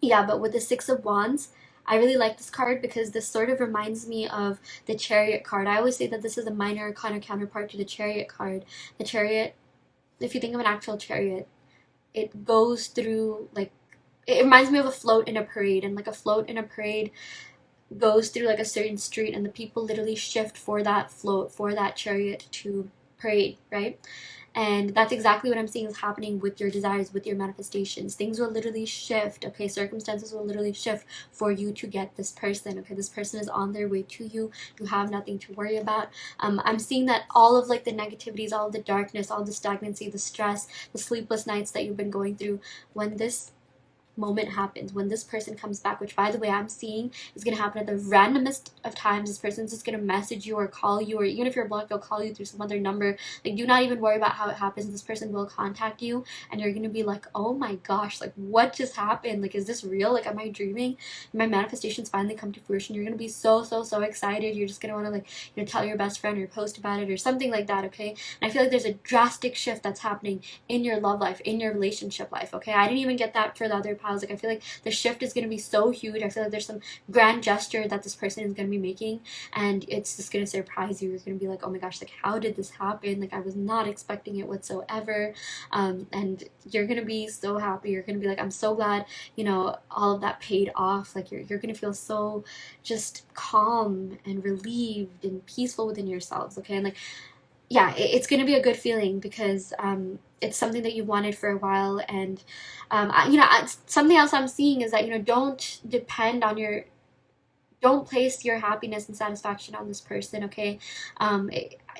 Yeah, but with the Six of Wands, I really like this card because this sort of reminds me of the Chariot card. I always say that this is a minor arcana counterpart to the Chariot card. The Chariot, if you think of an actual chariot, it goes through like, it reminds me of a float in a parade, and like a float in a parade goes through like a certain street, and the people literally shift for that float, for that chariot to parade, right? And that's exactly what I'm seeing is happening with your desires, with your manifestations. Things will literally shift, okay? Circumstances will literally shift for you to get this person, okay? This person is on their way to you. You have nothing to worry about. I'm seeing that all of like the negativities, all of the darkness, all the stagnancy, the stress, the sleepless nights that you've been going through, when this moment happens, when this person comes back, which by the way I'm seeing is going to happen at the randomest of times. This person's just going to message you or call you, or even if you're blocked, they'll call you through some other number. Like, do not even worry about how it happens. This person will contact you, and you're going to be like, oh my gosh, like, what just happened? Like, is this real? Like, am I dreaming? My manifestations finally come to fruition. You're going to be so excited. You're just going to want to, like, you know, tell your best friend or post about it or something like that, okay? And I feel like there's a drastic shift that's happening in your love life, in your relationship life, okay? I didn't even get that for the other piles. Like, I feel like the shift is going to be so huge. I feel like there's some grand gesture that this person is going to be making, and it's just going to surprise you. You're going to be like, oh my gosh, like, how did this happen? Like, I was not expecting it whatsoever. And you're going to be so happy. You're going to be like, I'm so glad, you know, all of that paid off. Like, you're going to feel so just calm and relieved and peaceful within yourselves, okay? And like, yeah, it's going to be a good feeling because it's something that you wanted for a while. And you know, something else I'm seeing is that, you know, don't place your happiness and satisfaction on this person, okay?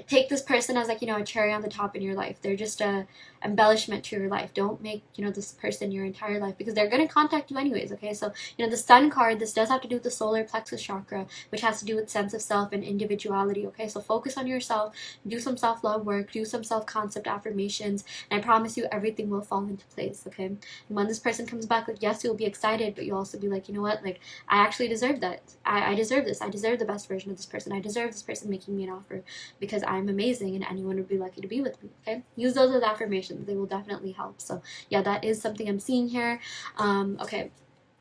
Take this person as, like, you know, a cherry on the top in your life. They're just a embellishment to your life. Don't make, you know, this person your entire life, because they're going to contact you anyways, okay? So, you know, the Sun card, this does have to do with the solar plexus chakra, which has to do with sense of self and individuality, okay? So focus on yourself, do some self-love work, do some self-concept affirmations, and I promise you everything will fall into place, okay? And when this person comes back, like, yes, you'll be excited, but you'll also be like, you know what, like, I actually deserve that. I deserve this. I deserve the best version of this person. I deserve this person making me an offer, because I'm amazing and anyone would be lucky to be with me, okay? Use those as affirmations. They will definitely help. So yeah, that is something I'm seeing here. Okay.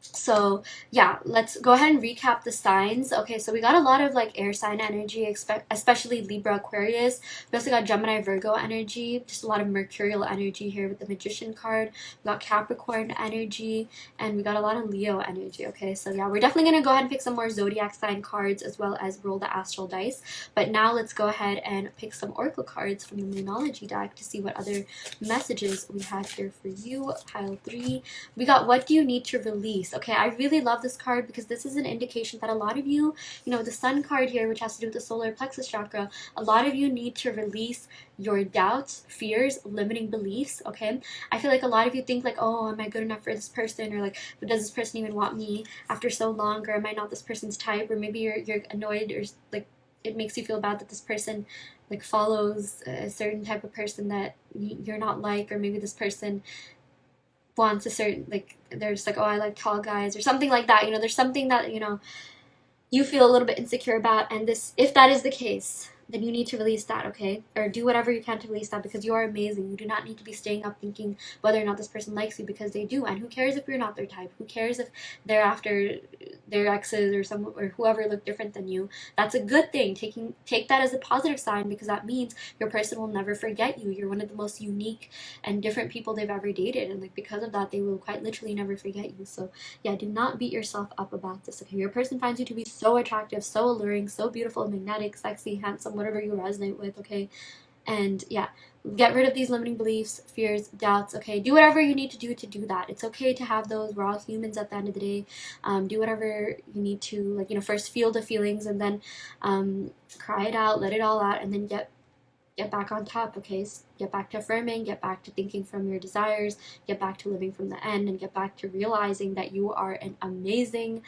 So yeah, let's go ahead and recap the signs. Okay, so we got a lot of like air sign energy, especially Libra, Aquarius. We also got Gemini, Virgo energy, just a lot of mercurial energy here with the Magician card. We got Capricorn energy, and we got a lot of Leo energy. Okay, so yeah, we're definitely going to go ahead and pick some more zodiac sign cards as well as roll the astral dice. But now let's go ahead and pick some oracle cards from the Moonology deck to see what other messages we have here for you. Pile 3. We got, what do you need to release? release. Okay, I really love this card because this is an indication that a lot of you, you know, the sun card here, which has to do with the solar plexus chakra, a lot of you need to release your doubts, fears, limiting beliefs. Okay, I feel like a lot of you think like, oh, am I good enough for this person, or like, does this person even want me after so long, or am I not this person's type, or maybe you're annoyed, or like it makes you feel bad that this person like follows a certain type of person that you're not like, or maybe this person wants a certain, like they're just like, oh, I like tall guys or something like that. You know, there's something that, you know, you feel a little bit insecure about, and this, if that is the case, then you need to release that, okay? Or do whatever you can to release that, because you are amazing. You do not need to be staying up thinking whether or not this person likes you, because they do. And who cares if you're not their type? Who cares if they're after their exes or some, or whoever look different than you? That's a good thing. Take that as a positive sign, because that means your person will never forget you. You're one of the most unique and different people they've ever dated, and like because of that, they will quite literally never forget you. So yeah, do not beat yourself up about this, okay? Your person finds you to be so attractive, so alluring, so beautiful, magnetic, sexy, handsome, whatever you resonate with, okay? And yeah, get rid of these limiting beliefs, fears, doubts, okay? Do whatever you need to do that. It's okay to have those. We're all humans at the end of the day. Do whatever you need to, like, you know, first feel the feelings, and then cry it out, let it all out, and then get back on top, okay? Get back to affirming, get back to thinking from your desires, get back to living from the end, and get back to realizing that you are an amazing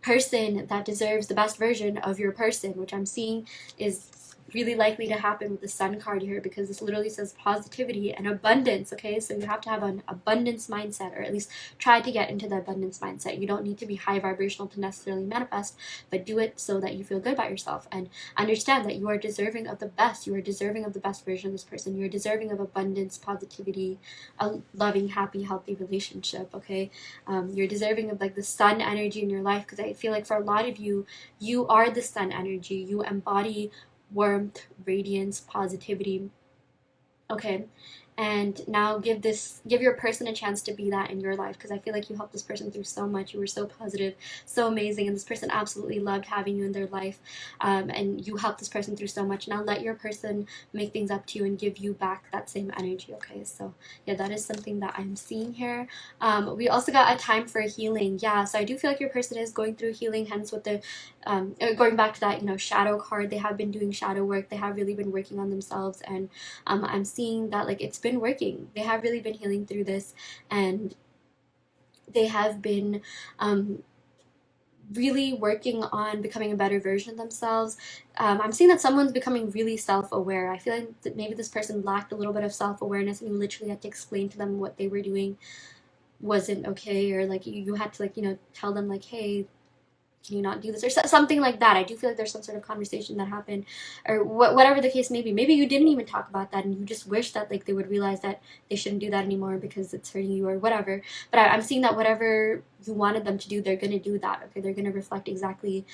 person that deserves the best version of your person, which I'm seeing is really likely to happen with the sun card here, because this literally says positivity and abundance, okay? So you have to have an abundance mindset, or at least try to get into the abundance mindset. You don't need to be high vibrational to necessarily manifest, but do it so that you feel good about yourself, and understand that you are deserving of the best. You are deserving of the best version of this person. You are deserving of abundance, positivity, a loving, happy, healthy relationship, okay? You're deserving of like the sun energy in your life, because I feel like for a lot of you, you are the sun energy. You embody warmth, radiance, positivity, okay? And now give your person a chance to be that in your life, because I feel like you helped this person through so much. You were so positive, so amazing, and this person absolutely loved having you in their life, and you helped this person through so much. Now let your person make things up to you and give you back that same energy, okay? So yeah, that is something that I'm seeing here. We also got a time for healing. Yeah, so I do feel like your person is going through healing, hence with the going back to that, you know, shadow card. They have been doing shadow work. They have really been working on themselves, and I'm seeing that like it's been working. They have really been healing through this, and they have been really working on becoming a better version of themselves. I'm seeing that someone's becoming really self-aware. I feel like that maybe this person lacked a little bit of self-awareness, and you literally had to explain to them what they were doing wasn't okay, or like you had to, like, you know, tell them like, hey, can you not do this, or something like that. I do feel like there's some sort of conversation that happened, or whatever the case may be. Maybe you didn't even talk about that, and you just wish that like they would realize that they shouldn't do that anymore because it's hurting you or whatever. But I'm seeing that whatever you wanted them to do, they're going to do that, okay? They're going to reflect exactly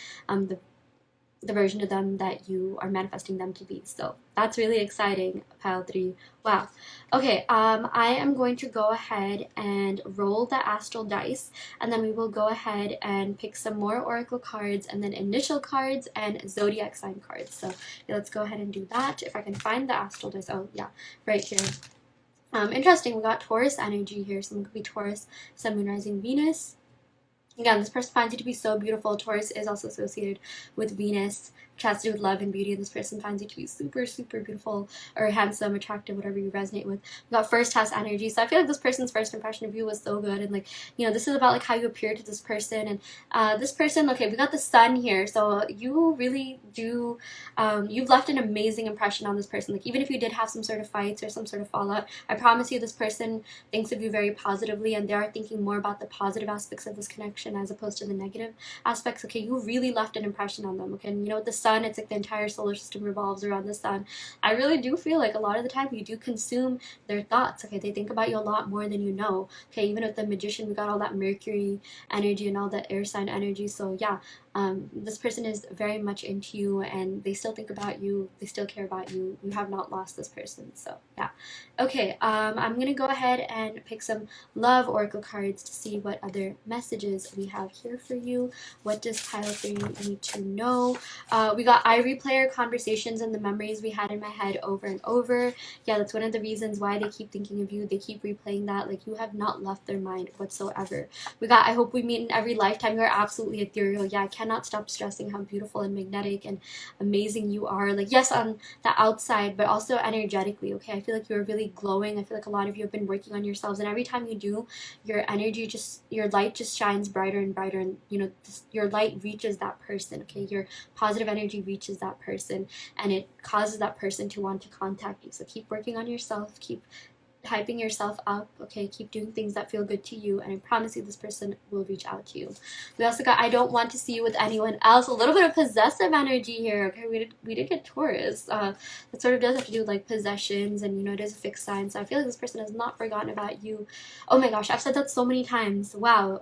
the version of them that you are manifesting them to be. So that's really exciting, pile 3. Wow. Okay, I am going to go ahead and roll the astral dice, and then we will go ahead and pick some more oracle cards, and then initial cards and zodiac sign cards. So yeah, let's go ahead and do that. If I can find the astral dice. Oh yeah, right here. Interesting, we got Taurus energy here. Someone could be Taurus, Sun, Moon, Rising, Venus. Again, this person finds you to be so beautiful. Taurus is also associated with Venus, which has to do with love and beauty, and this person finds you to be super, super beautiful, or handsome, attractive, whatever you resonate with. We got first house energy, so I feel like this person's first impression of you was so good, and like, you know, this is about like how you appear to this person, and this person, okay, we got the sun here, so you really do, you've left an amazing impression on this person. Like, even if you did have some sort of fights or some sort of fallout, I promise you this person thinks of you very positively, and they are thinking more about the positive aspects of this connection as opposed to the negative aspects. Okay, you really left an impression on them, okay? And you know, with the sun, it's like the entire solar system revolves around the sun. I really do feel like a lot of the time you do consume their thoughts, okay? They think about you a lot more than you know, okay? Even with the magician, we got all that Mercury energy and all that air sign energy. So yeah, This person is very much into you, and they still think about you, they still care about you. You have not lost this person. So yeah. Okay, I'm gonna go ahead and pick some love oracle cards to see what other messages we have here for you. What does pile 3 need to know? We got I replay our conversations and the memories we had in my head over and over. Yeah, that's one of the reasons why they keep thinking of you. They keep replaying that. Like, you have not left their mind whatsoever. We got I hope we meet in every lifetime. You're absolutely ethereal. Yeah, I cannot stop stressing how beautiful and magnetic and amazing you are. Like, yes, on the outside, but also energetically. Okay, I feel like you're really glowing. I feel like a lot of you have been working on yourselves, and every time you do, your energy just, your light just shines brighter and brighter, and you know, your light reaches that person. Okay, your positive energy reaches that person, and it causes that person to want to contact you. So keep working on yourself, keep hyping yourself up. Okay, keep doing things that feel good to you, and I promise you this person will reach out to you. We also got I don't want to see you with anyone else. A little bit of possessive energy here. Okay, we did get Taurus. That sort of does have to do with like possessions, and you know, it is a fixed sign, so I feel like this person has not forgotten about you. Oh my gosh, I've said that so many times. Wow.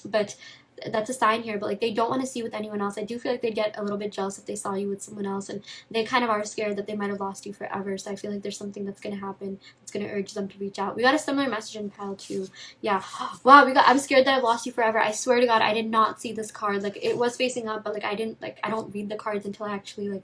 But that's a sign here, but like, they don't want to see you with anyone else. I do feel like they'd get a little bit jealous if they saw you with someone else, and they kind of are scared that they might have lost you forever. So I feel like there's something that's going to happen that's going to urge them to reach out. We got a similar message in pile 2. Yeah. Wow, we got I'm scared that I've lost you forever. I swear to God, I did not see this card. Like, it was facing up, but like, I didn't, like, I don't read the cards until I actually like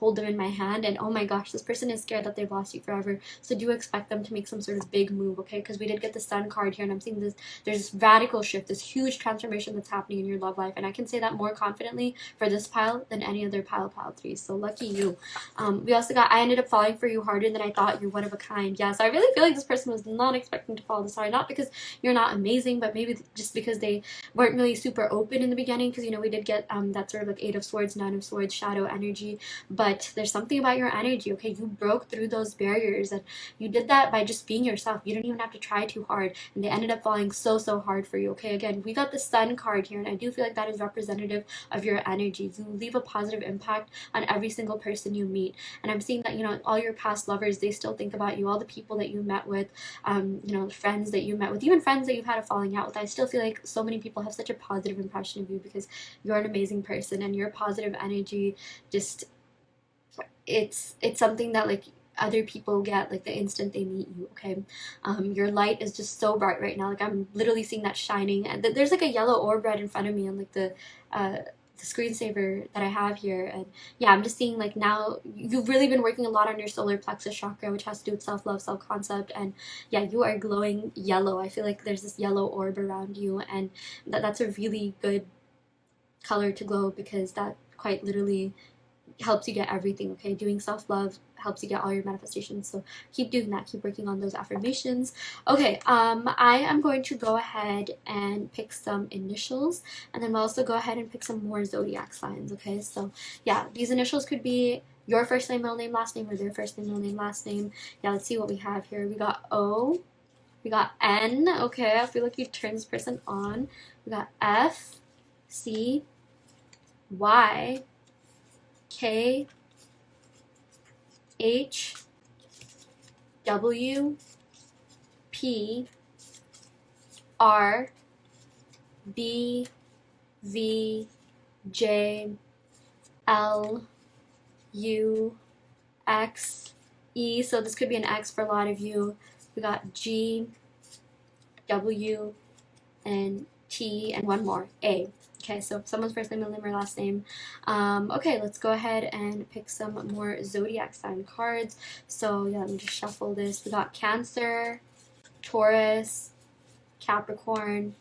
hold them in my hand, and oh my gosh, this person is scared that they've lost you forever. So do expect them to make some sort of big move. Okay, because we did get the Sun card here, and I'm seeing this, there's this radical shift, this huge transformation that's happening in your love life, and I can say that more confidently for this pile than any other pile 3. So lucky you. We also got I ended up falling for you harder than I thought. You're one of a kind. Yeah, so I really feel like this person was not expecting to fall this hard, not because you're not amazing, but maybe just because they weren't really super open in the beginning, because you know, we did get that sort of like 8 of Swords, 9 of Swords shadow energy. But there's something about your energy. Okay, you broke through those barriers, and you did that by just being yourself. You didn't even have to try too hard, and they ended up falling so hard for you. Okay, again, we got the Sun card here, and I do feel like that is representative of your energy. You leave a positive impact on every single person you meet, and I'm seeing that, you know, all your past lovers, they still think about you. All the people that you met with, you know, friends that you met with, even friends that you've had a falling out with, I still feel like so many people have such a positive impression of you because you're an amazing person, and your positive energy just, it's something that like other people get like the instant they meet you. Okay, your light is just so bright right now. Like, I'm literally seeing that shining, and there's like a yellow orb right in front of me on like the screensaver that I have here. And yeah, I'm just seeing like now you've really been working a lot on your solar plexus chakra, which has to do with self-love, self-concept, and yeah, you are glowing yellow. I feel like there's this yellow orb around you, and that's a really good color to glow, because that quite literally helps you get everything. Okay, doing self-love helps you get all your manifestations, so keep doing that, keep working on those affirmations. Okay, I am going to go ahead and pick some initials, and then we'll also go ahead and pick some more zodiac signs. Okay, so yeah, these initials could be your first name, middle name, last name, or their first name, middle name, last name. Yeah, let's see what we have here. We got O, we got N. Okay, I feel like you turned this person on. We got F, C, Y, K, H, W, P, R, B, V, J, L, U, X, E. So this could be an X for a lot of you. We got G, W, and T, and one more, A. Okay, so someone's first name, middle name, or last name. Okay, let's go ahead and pick some more zodiac sign cards. So yeah, let me just shuffle this. We got Cancer, Taurus, Capricorn,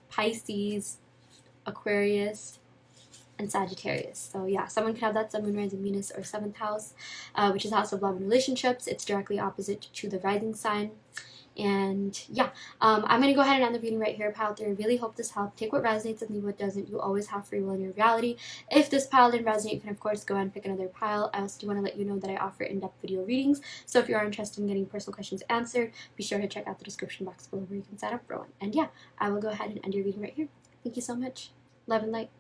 Pisces, Aquarius, and Sagittarius. So yeah, someone could have that Sun, Moon, Rising, Venus, or 7th house, which is house of love and relationships. It's directly opposite to the rising sign. And yeah, I'm going to go ahead and end the reading right here, pile 3. I really hope this helped. Take what resonates and leave what doesn't. You always have free will in your reality. If this pile didn't resonate, you can of course go ahead and pick another pile. I also do want to let you know that I offer in-depth video readings, so if you are interested in getting personal questions answered, be sure to check out the description box below where you can sign up for one. And yeah, I will go ahead and end your reading right here. Thank you so much. Love and light.